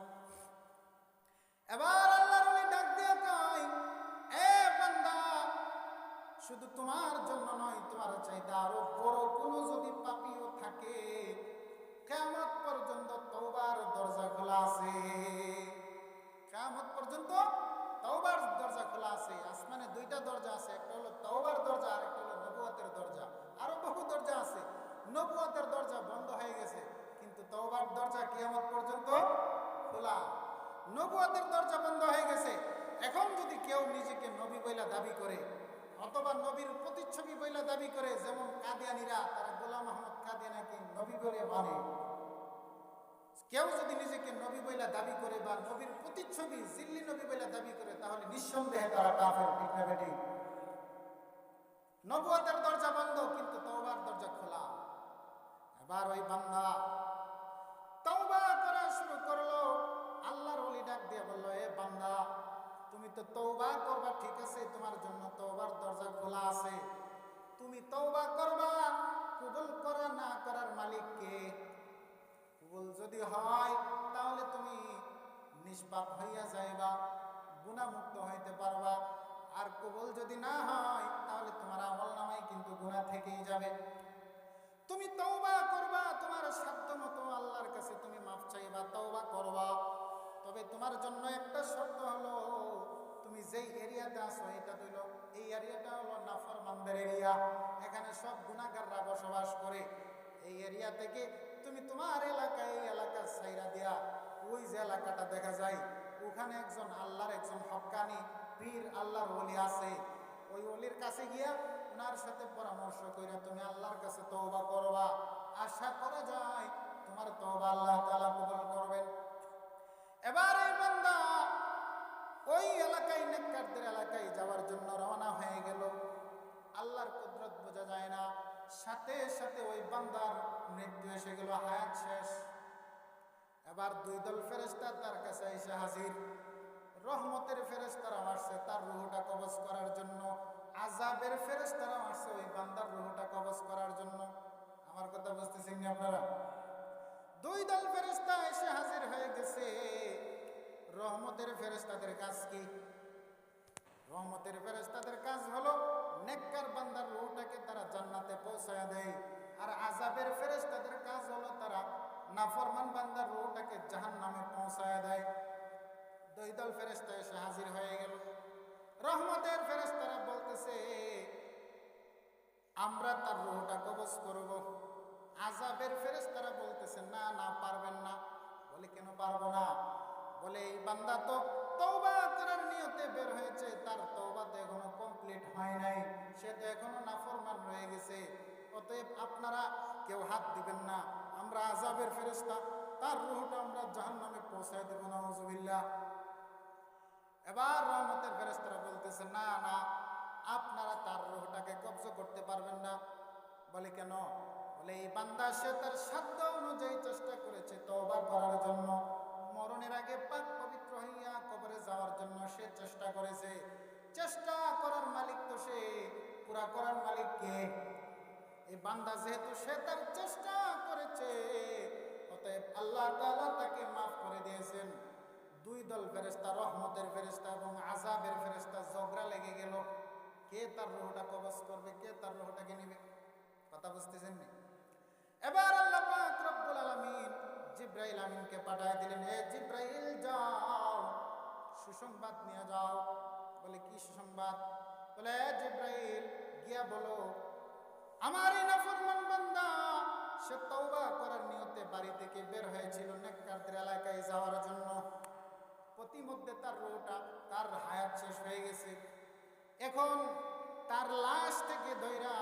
এবার আল্লাহর ওলি ডাক দিয়ে কয়, এ বান্দা, শুধু তোমার জন্য নয়, তোমার চাইতে আরো বড় কোনো যদি পাপীও থাকে, কিয়ামত পর্যন্ত তওবার দরজা খোলা আছে। কিয়ামত পর্যন্ত তওবার দরজা খোলা আছে। আসমানে 2টা দরজা আছে, একটা হলো তওবার দরজা, আর একটা হলো নবুয়তের দরজা। আরো বহু দরজা আছে। নবুয়তের দরজা বন্ধ হয়ে গেছে, কিন্তু তওবার দরজা কিয়ামত পর্যন্ত খোলা। নবুয়তের দরজা বন্ধ হয়ে গেছে, এখন যদি কেউ নিজেকে নবী বইলা দাবি করে, অথবা নবীর প্রতিচ্ছবি বইলা দাবি করে, যেমন কাদিয়ানীরা, তারা গোলাম আহমদ কাদিয়ানীকে নবী বলে মানে, কেউ যদি নিজেকে নবী বইলা দাবি করে বা নবীর প্রতিচ্ছবি জিল্লি নবী বইলা দাবি করে, তাহলে নিঃসন্দেহে তারা কাফের, ঠিক না বেঠিক? নবুয়তের দরজা বন্ধ, কিন্তু তওবার দরজা খোলা। এবার ওই বান্দা তওবা করা শুরু করলো। আল্লাহর ওলি ডাক দিয়ে বলল, এ বান্দা, তুমি তো তওবা করবা, ঠিক আছে, তোমার জন্য তওবার দরজা খোলা আছে, তুমি তওবা করবা। কবুল করা না করার মালিক কে? কবুল যদি হয় তাহলে তুমি নিষ্পাপ হইয়া যাইবা, গুনাহমুক্ত হইতে পারবা। আর কবুল যদি না হয় তাহলে তোমার আমলনামায় কিন্তু গুনাহ থেকেই যাবে। তুমি তওবা করবা, তোমার সাধ্য মতো আল্লাহর কাছে তুমি মাফ চাইবা, তওবা করবা। তবে তোমার জন্য একটা শর্ত হলো, তুমি যেই এরিয়াতে আছো এটা হলো, এই এরিয়াটা হলো নাফরমানদের এরিয়া, এখানে সব গুনাহগাররা বসবাস করে। এই এরিয়া থেকে তুমি তোমার এলাকায়, এই এলাকা ছাইরা দিয়া ওই যে এলাকাটা দেখা যায়, ওখানে একজন আল্লাহর একজন হক্কানি পীর আল্লাহর ওলি আছে, ওই ওলির কাছে গিয়া ওনার সাথে পরামর্শ কইরা তুমি আল্লাহর কাছে তওবা করবা। আশা করা যায় তোমার তওবা আল্লাহ তাআলা কবুল করবেন। এবার এই বান্দা ওই এলাকায়, নেককারদের এলাকায় যাওয়ার জন্য রওনা হয়ে গেল। আল্লাহর কুদরত বোঝা যায় না, সাথে সাথে ওই বান্দার মৃত্যু এসে গেল, হায়াত শেষ। এবার দুই দল ফেরেশতা তার কাছে এসে হাজির। রহমতের ফেরেশতারা আসছে তার রূহটা কবজ করার জন্য, আযাবের ফেরেশতারা আসছে ওই বান্দার রূহটা কবজ করার জন্য। আমার কথা বুঝতেছেন না আপনারা? দুই দল ফেরেশতা এসে হাজির হয়ে গেছে। রহমতের ফেরেশতাদের কাজ কি? রহমতের ফেরেশতাদের কাজ হলো নেককার বান্দার রূহটাকে তারা জান্নাতে পৌঁছায় দেয়। আর আযাবের ফেরেশতাদের কাজ হলো তারা নাফরমান বান্দার রূহটাকে জাহান্নামে পৌঁছায় দেয়। দুই দল ফেরেশতা এসে হাজির হয়ে গেল। রহমতের ফেরেশতারা বলতেছে, আমরা তার রূহটা কবজ করব। আযাবের ফেরেশতারা বলতেছে, না না, পারবেন না। বলে, কেন পারবো না? বলে, এই বান্দা তো তওবা করার নিয়তে বের হয়েছে, তার তওবা তো এখনো কমপ্লিট হয় নাই, সে তো এখনো নাফরমান রয়ে গেছে। অতএব আপনারা কেউ হাত দিবেন না, আমরা আযাবের ফেরেশতা, তার রূহটা আমরা জাহান্নামে পৌঁছায় দেব, নাউযুবিল্লাহ। এবার রহমতের ফেরেশতারা বলতেছে, না না, আপনারা তার রূহটাকে কবজ করতে পারবেন না। বলে, কেন? বলে, এই বান্দা সে তার সাধ্য অনুযায়ী চেষ্টা করেছে তওবা করার জন্য, মরণের আগে পাক পবিত্র হইয়া কবরে যাওয়ার জন্য সে চেষ্টা করেছে। চেষ্টা করার মালিক তো সে, পুরা করার মালিক কে? এই বান্দা যেহেতু সে তার চেষ্টা করেছে, অতএব আল্লাহ তাআলা তাকে মাফ করে দিয়েছেন। দুই দল ফেরেশতা, রহমতের ফেরেশতা এবং আযাবের ফেরেশতা ঝগড়া লেগে গেল, কে তার রূহটা কবজ করবে, কে তার রূহটাকে নেবে। কথা বুঝতেছেন না? এবার আল্লাহ পাক রব্বুল আলামিন জিবরাইল আমিনকে পাঠিয়ে দিলেন, হে জিবরাইল, যাও সুসংবাদ নিয়ে যাও। বলে, কি সুসংবাদ? বলে, জিবরাইল, গিয়া বলো আমার এই নাফরমান বান্দা সে তওবা করার নিয়তে বাড়ি থেকে বের হয়েছিল নেককারদের এলাকায় যাওয়ার জন্য, প্রতিমধ্যে তার রূহটা, তার হায়াত শেষ হয়ে গেছে। এখন তার লাশ থেকে ধইরা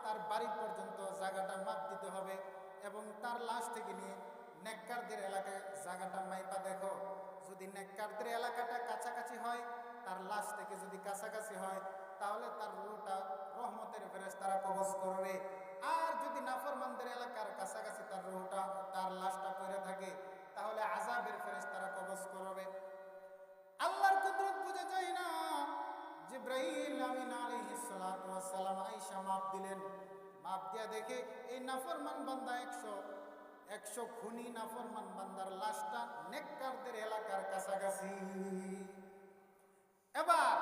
তার বাড়ি পর্যন্ত জায়গাটা মাপ দিতে হবে, এবং তার লাশ থেকে নিয়ে নেককারদের এলাকায় জায়গাটা মাইপা দেখো। যদি নেককারদের এলাকাটা কাছাকাছি হয়, তার লাশ থেকে যদি কাছাকাছি হয়, তাহলে তার রূহটা রহমতের ফেরেশতারা কবজ করবে। আর যদি নাফরমানদের এলাকার কাছাকাছি তার রূহটা, তার লাশটা পড়ে থাকে, তাহলে আযাবের ফেরেশতারা কবজ করবে। আল্লাহর কুদরত বুঝে যায় না। জিবরাইল আমিন আলাইহিস সালাতু ওয়াস সালাম আয়েশা মাপ দিলেন। মাপ দিয়া দেখে এই নাফরমান বান্দা 100 খুনি নাফরমান বান্দার লাশটা নেককারদের এলাকার কাছাকাছি। এবার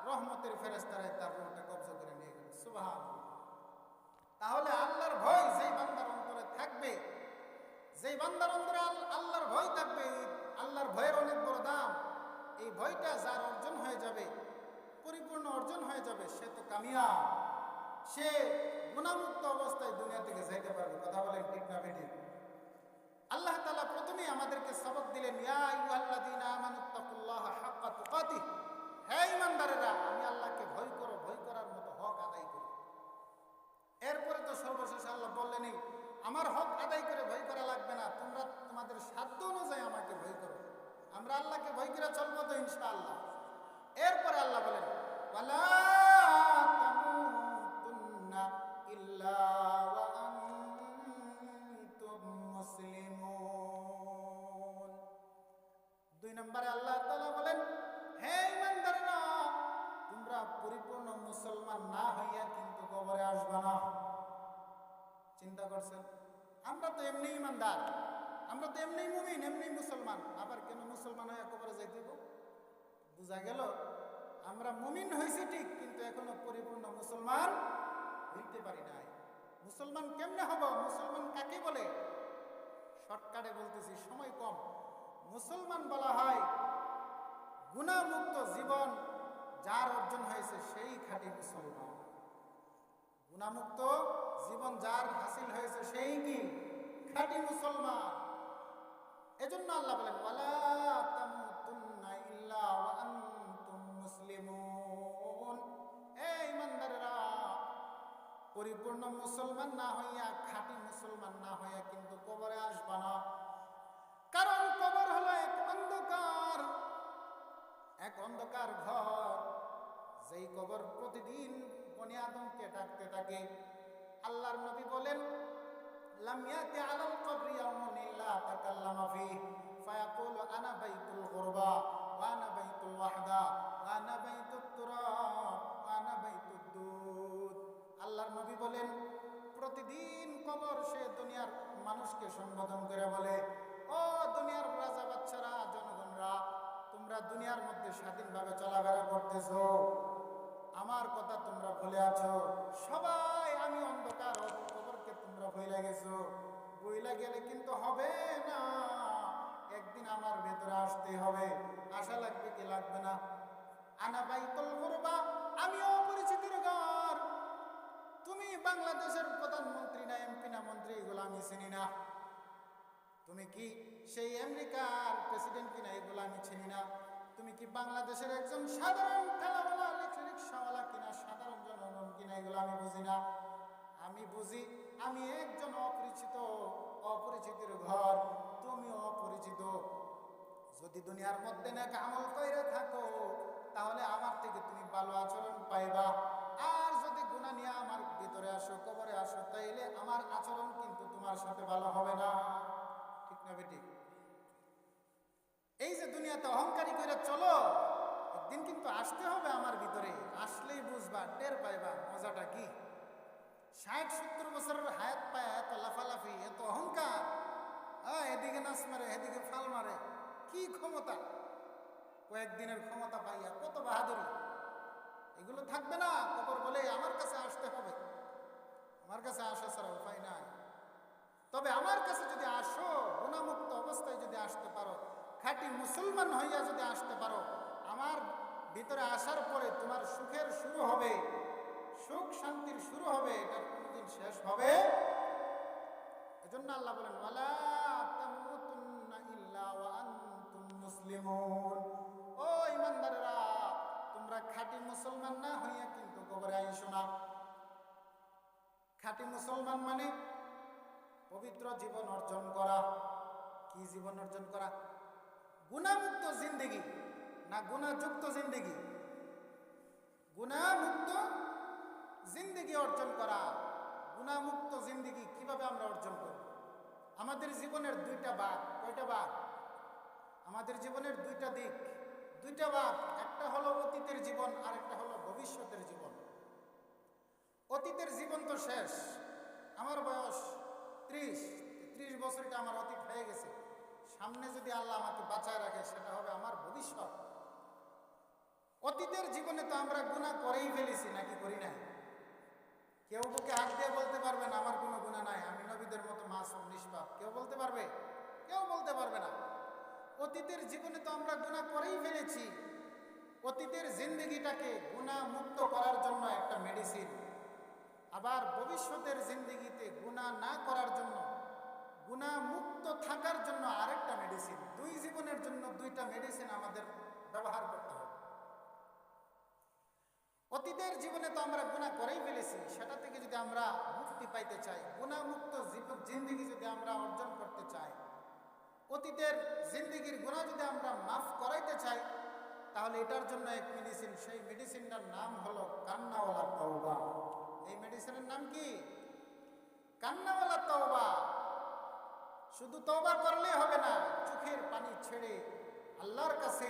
রহমতের ফেরেশতারা তার রূহটা কবজা করে নিয়ে গেল। সুবহানাল্লাহ। তাহলে আল্লাহর ভয় যেই বান্দার অন্তরে থাকবে, যেই বান্দার অন্তরে আল্লাহর ভয় থাকবে, আল্লাহর ভয়ের অনেক বড় দাম। এই ভয়টা যার অর্জন হয়ে যাবে, পরিপূর্ণ অর্জন হয়ে যাবে, সে তো কামিয়াব। সে গুনাহমুক্ত অবস্থায় দুনিয়া থেকে যাইতে পারবে। কথা বলেন ঠিক না বেঠিক? আল্লাহ তাআলা প্রথমেই আমাদেরকে সবক দিলেন, ইয়া আইয়ুহাল্লাযীনা আমানুত্তাকুল্লাহা হাক্কা তুকাতিহ, হে ঈমানদারেরা, আমি আল্লাহকে ভয় করো, ভয় করার মতো হক আদায় করো। এরপরে তো সর্বশেষ আল্লাহ বললেনই, আমার হক আদায় করে ভয় করা লাগবে না, তোমরা তোমাদের সাধ্য অনুযায়ী আমাকে ভয় করো। আমরা আল্লাহকে ভয় করে চলবো তো ইনশাআল্লাহ। এরপরে আল্লাহ বলেন, ওয়ালা নম্বরে আল্লাহ তাআলা বলেন, হে ঈমানদাররা, তোমরা পরিপূর্ণ মুসলমান না হইয়া কিন্তু কবরে আসবে না। চিন্তা করছেন, আমরা তো এমনি ঈমানদার, আমরা তো এমনি মুমিন, এমনি মুসলমান, আবার কেন মুসলমান হয়ে কবরে যাইতে হবে? বুঝা গেল, আমরা মুমিন হইছি ঠিক, কিন্তু এখনো পরিপূর্ণ মুসলমান হইতে পারি নাই। মুসলমান কেমনে হব? মুসলমান কাকে বলে? শর্টকাটে বলতেছি, সময় কম। মুসলমান বলা হয় গুনাহমুক্ত জীবন যার অর্জন হয়েছে সেই খাঁটি মুসলমান। গুনাহমুক্ত জীবন যার হাসিল হয়েছে সেই কি খাঁটি মুসলমান। এজন্য আল্লাহ বলেন, ওয়ালা তামুতুন্না ইল্লা ওয়া আনতুম মুসলিমুন। এই ঈমানদাররা, পরিপূর্ণ মুসলমান না হইয়া, খাঁটি মুসলমান না হইয়া কিন্তু কবরে আসবা না। কারণ কবর হলো এক অন্ধকার ঘর, যেই কবর প্রতিদিন বনি আদমকে ডাকতে থাকে। আল্লাহর নবী বলেন, লাম ইয়াতি আলাল কবরি ইয়াউমুন ইল্লা তাকাল্লামা ফীহি ফায়াকুলু আনা বাইতুল গুরবা ওয়া আনা বাইতুল ওয়াহদা ওয়া আনা বাইতুত তুরাব ওয়া আনা বাইতুদ দুদ। আল্লাহর নবী বলেন, প্রতিদিন কবর সে দুনিয়ার মানুষকে সম্বোধন করে বলে, ও দুনিয়ার রাজা বাচ্চারা, জনগণরা, তোমরা দুনিয়ার মধ্যে স্বাধীনভাবে চলাফেরা করতেছো, আমার কথা তোমরা ভুলে আছো। সবাই আমি অন্ধকার কবরকে তোমরা ভুলে গেছো। ভুলে গেলে কিন্তু হবে না, একদিন আমার ভেতরে আসতে হবে। আশা লাগবে কি লাগবে না? আনা বাইতুল গুরবা, আমি অপরিচিতির ঘর। তুমি বাংলাদেশের প্রধানমন্ত্রী না, এমপি না, মন্ত্রী, এগুলো আমি চিনি না। তুমি কি সেই আমেরিকার প্রেসিডেন্ট কিনা, এগুলো আমি চিনি না। তুমি কি বাংলাদেশের একজন সাধারণ ঠেলাওয়ালা, রিক্সাওয়ালা কিনা, সাধারণ জনগণ কিনা, এগুলো আমি বুঝি না। আমি বুঝি আমি একজন অপরিচিতের ঘর, তুমি অপরিচিত। যদি দুনিয়ার মধ্যে নেক আমল কইরা থাকো, তাহলে আমার থেকে তুমি ভালো আচরণ পাইবা। আর যদি গুনাহ নিয়ে আমার ভিতরে আসো, কবরে আসো, তাইলে আমার আচরণ কিন্তু তোমার সাথে ভালো হবে না। ঠিক না বেঠিক? এই যে দুনিয়াতে অহংকারী করে চলো, একদিন কিন্তু আসতে হবে আমার ভিতরে। আসলেই বুঝবা, টের পাইবা মজাটা কি। 60-70 বছরের হায়াত পায় এত লাফালাফি, এত অহংকার, এদিকে নাচ মারে, এদিকে ফাল মারে, কি ক্ষমতা! কয়েকদিনের ক্ষমতা পাইয়া কত বাহাদুরি! এগুলো থাকবে না। কবর বলে আমার কাছে আসতে হবে, আমার কাছে আসা ছাড়া উপায় নাই। তবে আমার কাছে যদি আসো, গুনাহমুক্ত অবস্থায় যদি আসতে পারো, খাঁটি মুসলমান হইয়া যদি আসতে পারো, আমার ভিতরে আসার পরে তোমার সুখের শুরু হবে, সুখ শান্তির শুরু হবে, এটার কোনোদিন শেষ হবে। এজন্য আল্লাহ বলেন, ওয়ালা তামুতুন্না ইল্লা ওয়া আনতুম মুসলিমুন। ও ঈমানদাররা, তোমরা খাঁটি মুসলমান না হইয়া কিন্তু কবরে আইসো না। খাঁটি মুসলমান মানে পবিত্র জীবন অর্জন করা। কি জীবন অর্জন করা? গুনাহমুক্ত জিন্দেগি না গুনাহযুক্ত জিন্দেগি? গুনাহমুক্ত জিন্দেগি অর্জন করা। গুনাহমুক্ত জিন্দেগি কিভাবে আমরা অর্জন করব? আমাদের জীবনের দুইটা ভাগ। কয়টা ভাগ? আমাদের জীবনের দুইটা দিক, দুইটা ভাগ। একটা হলো অতীতের জীবন, আর একটা হলো ভবিষ্যতের জীবন। অতীতের জীবন তো শেষ। আমার বয়স 30 বছরটা আমার অতীত হয়ে গেছে। সামনে যদি আল্লাহ আমাকে বাঁচায় রাখে, সেটা হবে আমার ভবিষ্যৎ। অতীতের জীবনে তো আমরা গুনাহ করেই ফেলেছি, নাকি করি নাই? কেউ বুকে হাত দিয়ে বলতে পারবে না আমার কোনো গুনাহ নাই, আমি নবীদের মতো মাসুম নিষ্পাপ? কেউ বলতে পারবে? কেউ বলতে পারবে না। অতীতের জীবনে তো আমরা গুনাহ করেই ফেলেছি। অতীতের জিন্দেগিটাকে গুনাহ মুক্ত করার জন্য একটা মেডিসিন, আবার ভবিষ্যতের জিন্দেগিতে গুনাহ না করার জন্য, গুনাহ মুক্ত থাকার জন্য আরেকটা মেডিসিন। দুই জীবনের জন্য দুইটা মেডিসিন আমাদের ব্যবহার করতে হবে। অতীতের জীবনে তো আমরা গুনাহ করেই ফেলেছি, সেটা থেকে যদি আমরা মুক্তি পাইতে চাই, গুনাহমুক্ত জীবন জিন্দেগি যদি আমরা অর্জন করতে চাই, অতীতের জিন্দেগির গুনাহ যদি আমরা মাফ করাইতে চাই, তাহলে এটার জন্য এক মেডিসিন। সেই মেডিসিনটার নাম হলো কান্নাওয়ালা তওবা। এই মেডিসিনের নাম কি? কান্নাওয়ালা তওবা। শুধু তওবা করলেই হবে না, চোখের পানি ছেড়ে আল্লাহর কাছে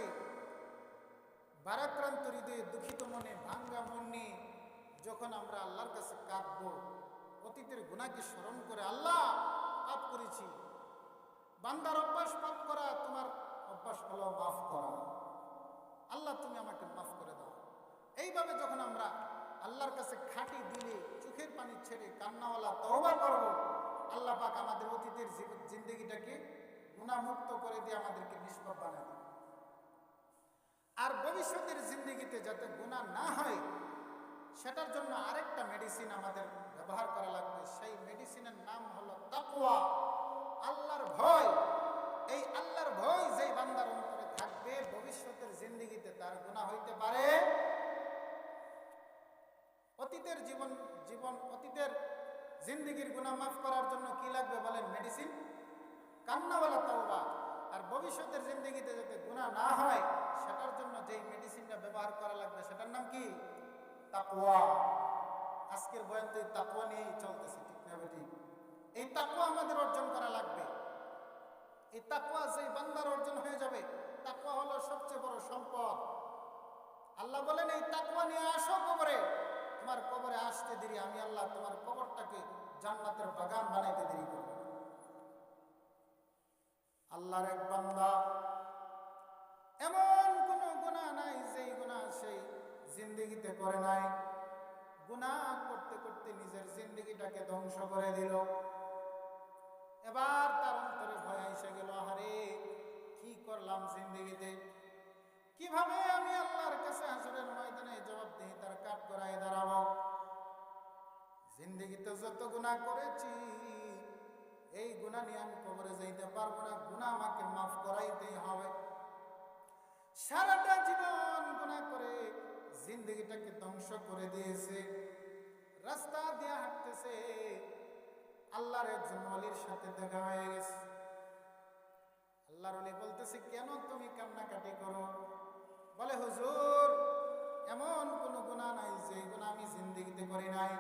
ভারাক্রান্ত হৃদয়ে, দুঃখিত মনে, ভাঙ্গা মন নিয়ে যখন আমরা আল্লাহর কাছে কাঁদবো, অতীতের গুনাহকে স্মরণ করে, আল্লাহ পাপ করেছি। বান্দার অভ্যাস পাপ করা, তোমার অভ্যাস হলো মাফ করা। আল্লাহ তুমি আমাকে মাফ করে দাও। এইভাবে যখন আমরা আল্লাহর কাছে খাঁটি দিলে, চোখের পানি ছেড়ে কান্নাওয়ালা তওবা করব, আল্লাহ পাক আমাদের অতীতের জিন্দগিটাকে গুনাহমুক্ত করে দিয়ে আমাদেরকে নিষ্পাপ বানাবে। আর ভবিষ্যতের জিন্দগিতে যাতে গুনাহ না হয়, সেটার জন্য আরেকটা মেডিসিন আমাদের ব্যবহার করা লাগবে। সেই মেডিসিনের নাম হলো তাকওয়া, আল্লাহর ভয়। এই আল্লাহর ভয় যেই বান্দার অন্তরে থাকবে, ভবিষ্যতের জিন্দগিতে তার গুনাহ হইতে পারে। অতীতের অতীতের জিন্দগির গুনাহ মাফ করার জন্য কি লাগবে বলেন? মেডিসিন, কান্নাওয়ালা তওবা। আর ভবিষ্যতের জিন্দগিতে যাতে গুনাহ না হয়, সেটার জন্য যেই মেডিসিনটা ব্যবহার করা লাগবে, সেটার নাম কি? তাকওয়া। আজকের বয়ান তো তাকওয়া নিয়েই চলতেছে, ঠিক না বেঠিক? এই তাকওয়া আমাদের অর্জন করা লাগবে। এই তাকওয়া যেই বান্দার অর্জন হয়ে যাবে, তাকওয়া হলো সবচেয়ে বড় সম্পদ। আল্লাহ বলেন, এই তাকওয়া নিয়ে আসো কবরে। তোমার কবরে আসতে দেরি, আমি আল্লাহ তোমার কবরটাকে জান্নাতের বাগান বানাইতে দেরি করব। আল্লাহর এক বান্দা, এমন কোন গুনাহ নাই যেই গুনাহ সেই জিন্দগিতে করে নাই। গুনাহ করতে করতে নিজের জিন্দগিটাকে ধ্বংস করে দিল। এবার তার অন্তরে ভয় এসে গেল, আরে কি করলাম জিন্দগিতে? কিভাবে আমি আল্লাহর কাছে হাসরের ময়দানে জবাবদিহিতার কাঠ করায় দাঁড়াবো? জিন্দগিতে যত গুনাহ করেছি, এই গুনাহ নিয়ে আমি কবরে যাইতে পারবো না। গুনাহ আমাকে মাফ করাইতেই হবে। সারাটা জীবন গুনাহ করে জিন্দগিটাকে ধ্বংস করে দিয়েছে। রাস্তা দিয়ে হাঁটতেছে, আল্লাহর একজন ওলির সাথে দেখা হয়ে গেছে। আল্লাহর ওলি বলতেছে, কেন তুমি কান্নাকাটি করো? বলে, হুজুর, এমন কোন গুনাহ নাই যে গুনাহ আমি জিন্দগিতে করি নাই।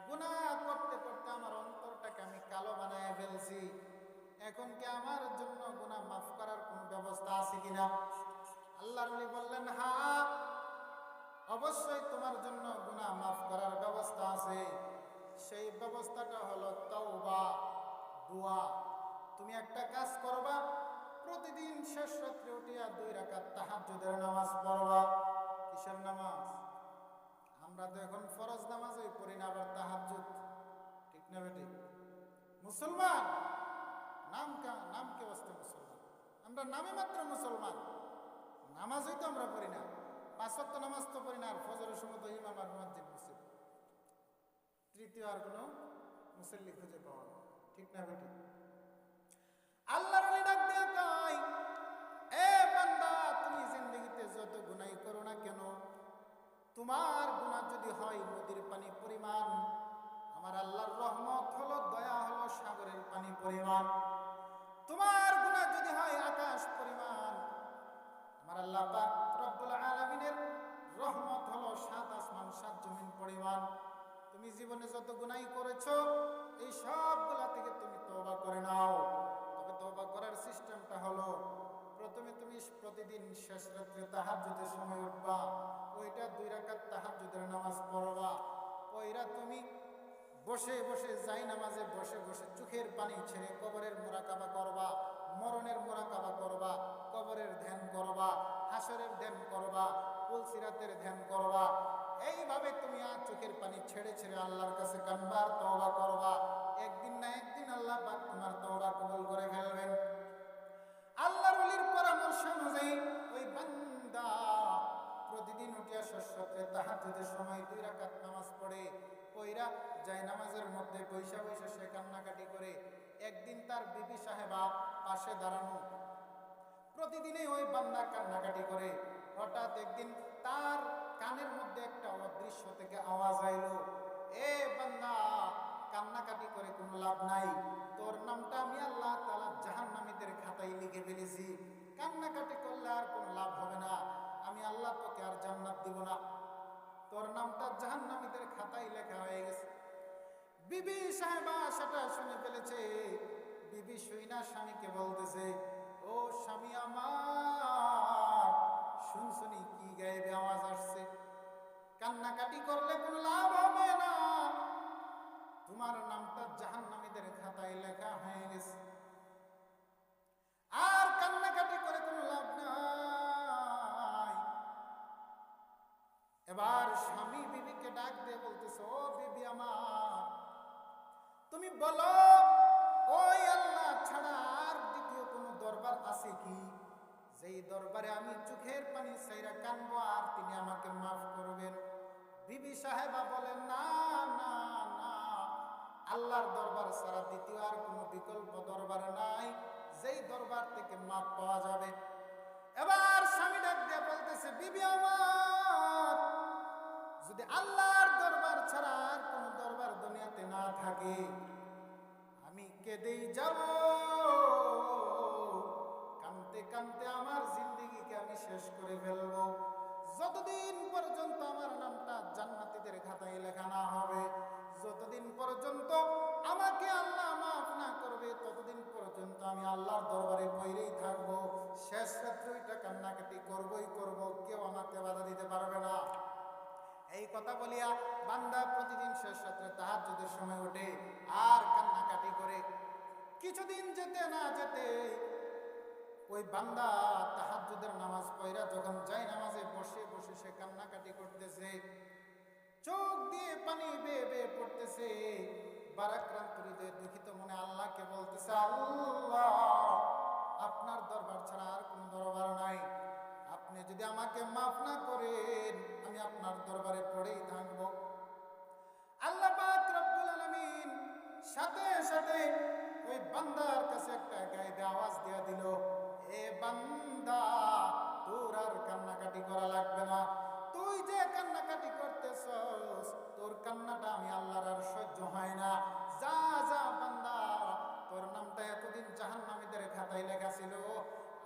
গুনাহ করতে করতে আমার অন্তরটাকে আমি কালো বানায় ফেলছি। এখন কি আমার জন্য গুনাহ মাফ করার কোন ব্যবস্থা আছে কিনা? আল্লাহর ওলি বললেন, হ্যাঁ, অবশ্যই তোমার জন্য গুনাহ মাফ করার ব্যবস্থা আছে। সেই ব্যবস্থাটা হলো তাওবা, দোয়া। তুমি একটা কাজ করবা, প্রতিদিন শেষ রাত্রে উঠিয়া 2 রাকাত তাহাজ্জুদের নামাজ পড়বা। কিসের নামাজ? আমরা তো এখন ফরজ নামাজই পড়ি না, আবার তাহাজ্জুদ, ঠিক না বেটি? মুসলমান নামকে বসতে মুসলমান, আমরা নামে মাত্র মুসলমান। নামাজই তো আমরা পড়ি না, 5 ওয়াক্ত নামাজ তো পড়ি না। আর ফজরের সময় তো ইমাম আর মুয়াজ্জিন মুসল্লি, তৃতীয় আর কোনো মুসল্লি খুঁজে পাওয়া যায়, ঠিক না বেটি? আল্লাহর ওলি ডাক দিয়ে কয়, এ বান্দা, তুমি জিন্দগিতে যত গুনাহই করো না কেন, তোমার গুনাহ যদি হয় নদীর পানি পরিমাণ, আমার আল্লাহর রহমত হলো, দয়া হলো সাগরের পানি পরিমাণ। তোমার গুনাহ যদি হয় আকাশ পরিমাণ, আমার আল্লাহ পাক রব্বুল আলামিনের রহমত হলো 7 আসমান 7 জমিন পরিমাণ। তুমি জীবনে যত গুনাহই করেছো, এই সবগুলা থেকে তুমি তওবা করে নাও। তবে তওবা করার সিস্টেমটা হলো, প্রথমে তুমি প্রতিদিন শেষ রাত্রে তাহাজ্জুদের সময় উঠবা, ওইটা 2 রাকাত তাহাজ্জুদের নামাজ পড়বা। ওইটা তুমি বসে বসে যাই নামাজে বসে বসে চোখের পানি ছেড়ে কবরের মুরাকাবা করবা, মরণের মুরাকাবা করবা, কবরের ধ্যান করবা, হাসরের ধ্যান করবা, পুলসিরাতের ধ্যান করবা। এইভাবে তুমি আর চোখের পানি ছেড়ে ছেড়ে আল্লাহর কাছে কানবার তওবা করবা। একদিন না একদিন আল্লাহ পাক তোমার তওবা কবুল করে ফেলবেন। আল্লাহর ওলির পরামর্শ অনুযায়ী ওই বান্দা প্রতিদিন উঠিয়া শেষ রাত্রে তাহাজ্জুদের সময় 2 রাকাত নামাজ পড়ে, কইরা যায় নামাজের মধ্যে বৈশা বৈশা সে কান্নাকাটি করে। একদিন তার বিবি সাহেবা পাশে দাঁড়ানো, প্রতিদিনই ওই বান্দা কান্নাকাটি করে। হঠাৎ একদিন তার কানের মধ্যে একটা অদৃশ্য থেকে আওয়াজ আইলো, এ বান্দা, কান্নাকাটি করে কোনো লাভ নাই, তোর নামটা আমি আল্লাহ তাআলা জাহান্নামীদের খাতায় লিখে ফেলেছি। কান্নাকাটি করলে আর কোনো লাভ হবে না, আমি আল্লাহ তোকে আর জান্নাত দিব না, তোর নামটা জাহান্নামীদের খাতায় লেখা হয়ে গেছে। বিবি সাহেবা সেটা শুনে ফেলেছে। বিবি শুইনা স্বামীকে বলতেছে, ও স্বামী আমার, দরবারে আমি চোখের পানি ছাইরা কানবো আর তিনি আমাকে মাফ করবেন। বিবি সাহেবা বলেন, না না না, আল্লাহর দরবার ছাড়া দ্বিতীয় আর কোনো বিকল্প দরবার নাই যেই দরবার থেকে মাফ পাওয়া যাবে। এবার স্বামী ডাক দিয়ে বলতেছে, বিবি আমার, যদি আল্লাহর দরবার ছাড়া আর কোনো দরবার দুনিয়াতে না থাকে, আমি কেঁদেই যাব, কানতে কানতে আমার জিন্দেগিকে আমি শেষ করে ফেলবো। যতদিন পর্যন্ত আমার নামটা জান্নাতীদের খাতায় লেখা না হবে, যতদিন পর্যন্ত আমাকে আল্লাহ মাফ না করবে, ততদিন পর্যন্ত আমি আল্লাহর দরবারে বইরেই থাকবো। শেষ রাত্রে ওইটা কান্নাকাটি করবই করব, কেউ আমাকে বাধা দিতে পারবে না। এই কথা বলিয়া বান্দা প্রতিদিন শেষ রাত্রে তাহাজ্জুদের সময় ওঠে আর কান্নাকাটি করে। কিছুদিন যেতে না যেতে ওই বান্দা তাহাজ্জুদের নামাজ পড়া যখন যায় নামাজে বসে বসে সে কান্নাকাটি করতেছে, চোখ দিয়ে পানি বেয়ে বেয়ে পড়তেছে, বারাক্রান্ত হৃদয়ে দুঃখিত মনে আল্লাহকে বলতেছে, আল্লাহ, আপনার দরবার ছাড়া আর কোন দরবার নাই, আপনি যদি আমাকে মাফ না করেন আমি আপনার দরবারে পড়েই থাকব। আল্লাহ পাক রব্বুল আলামিন সাথে সাথে ওই বান্দার কাছে একটা গায়েবে আওয়াজ দিয়া দিল, এ বান্দা, তোর আর কান্নাকাটি করা লাগবে না, তুই যে কান্নাকাটি করতেছস তোর কান্নাটা আমি আল্লাহর আর সহ্য হয় না, যা যা বান্দা, তোর নামটা এতদিন জাহান্নামীদের খাতায় লেখা ছিল,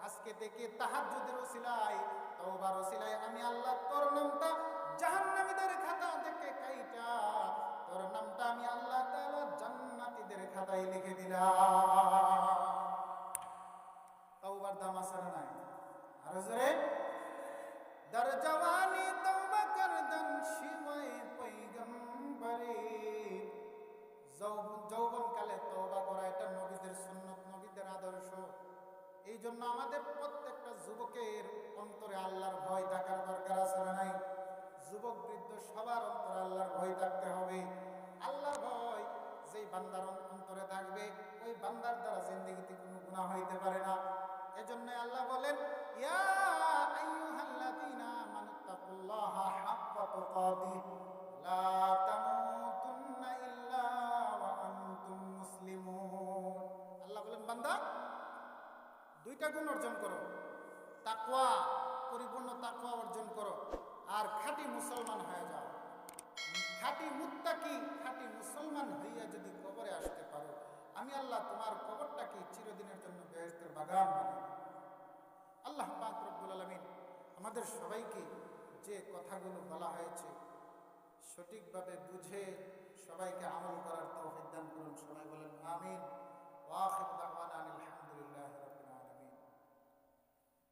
আজকে থেকে তাহাজ্জুদের ওসিলায় তওবার ওসিলায় আমি আল্লাহ তোর নামটা জাহান্নামীদের খাতা থেকে কাইটা তোর নামটা আমি আল্লাহ তাআলা জান্নাতীদের খাতায় লিখে দিলাম। তওবার দাম আছে না নাই? আর জোরে, দর জওয়ানি তওবা করদন শিবায় পয়গম্বরে। যৌবন কালে তওবা করা এটা নবীদের সুন্নাত, নবীদের আদর্শ। এই জন্য আমাদের প্রত্যেকটা যুবকের অন্তরে আল্লাহর ভয় থাকার দরকার আছে না নাই? যুবক বৃদ্ধ সবার অন্তরে আল্লাহর ভয় থাকতে হবে। আল্লাহর ভয় যেই বান্দার অন্তরে থাকবে ওই বান্দার দ্বারা জিন্দেগিতে কোনো গুনাহ হইতে পারে না। এজন্য আল্লাহ বলেন, ইয়া আইয়ুহাল্লাযীনা আমানুত্তাকুল্লাহা হাক্কা তুকাতিহ লা তামুতুন্না ইল্লা ওয়া আনতুম মুসলিমুন। আল্লাহ বলেন, বান্দা দুইটা গুণ অর্জন করো, তাকওয়া, পরিপূর্ণ তাকওয়া অর্জন করো, আর খাঁটি মুসলমান হয়ে যাও। খাঁটি মুত্তাকি, খাঁটি মুসলমান হইয়া যদি কবরে আসতে পারো, আমি আল্লাহ তোমার কবরটাকে চিরদিনের জন্য বেহেশতের বাগান বানাবো। আল্লাহ পাক রব্বুল আলামিন আমাদের সবাইকে যে কথাগুলো বলা হয়েছে সঠিকভাবে বুঝে সবাইকে আমল করার তৌফিক দান করুন। সবাই বলেন আমিন। ওয়া আখিরু দাওয়ানা আলহামদুলিল্লাহ।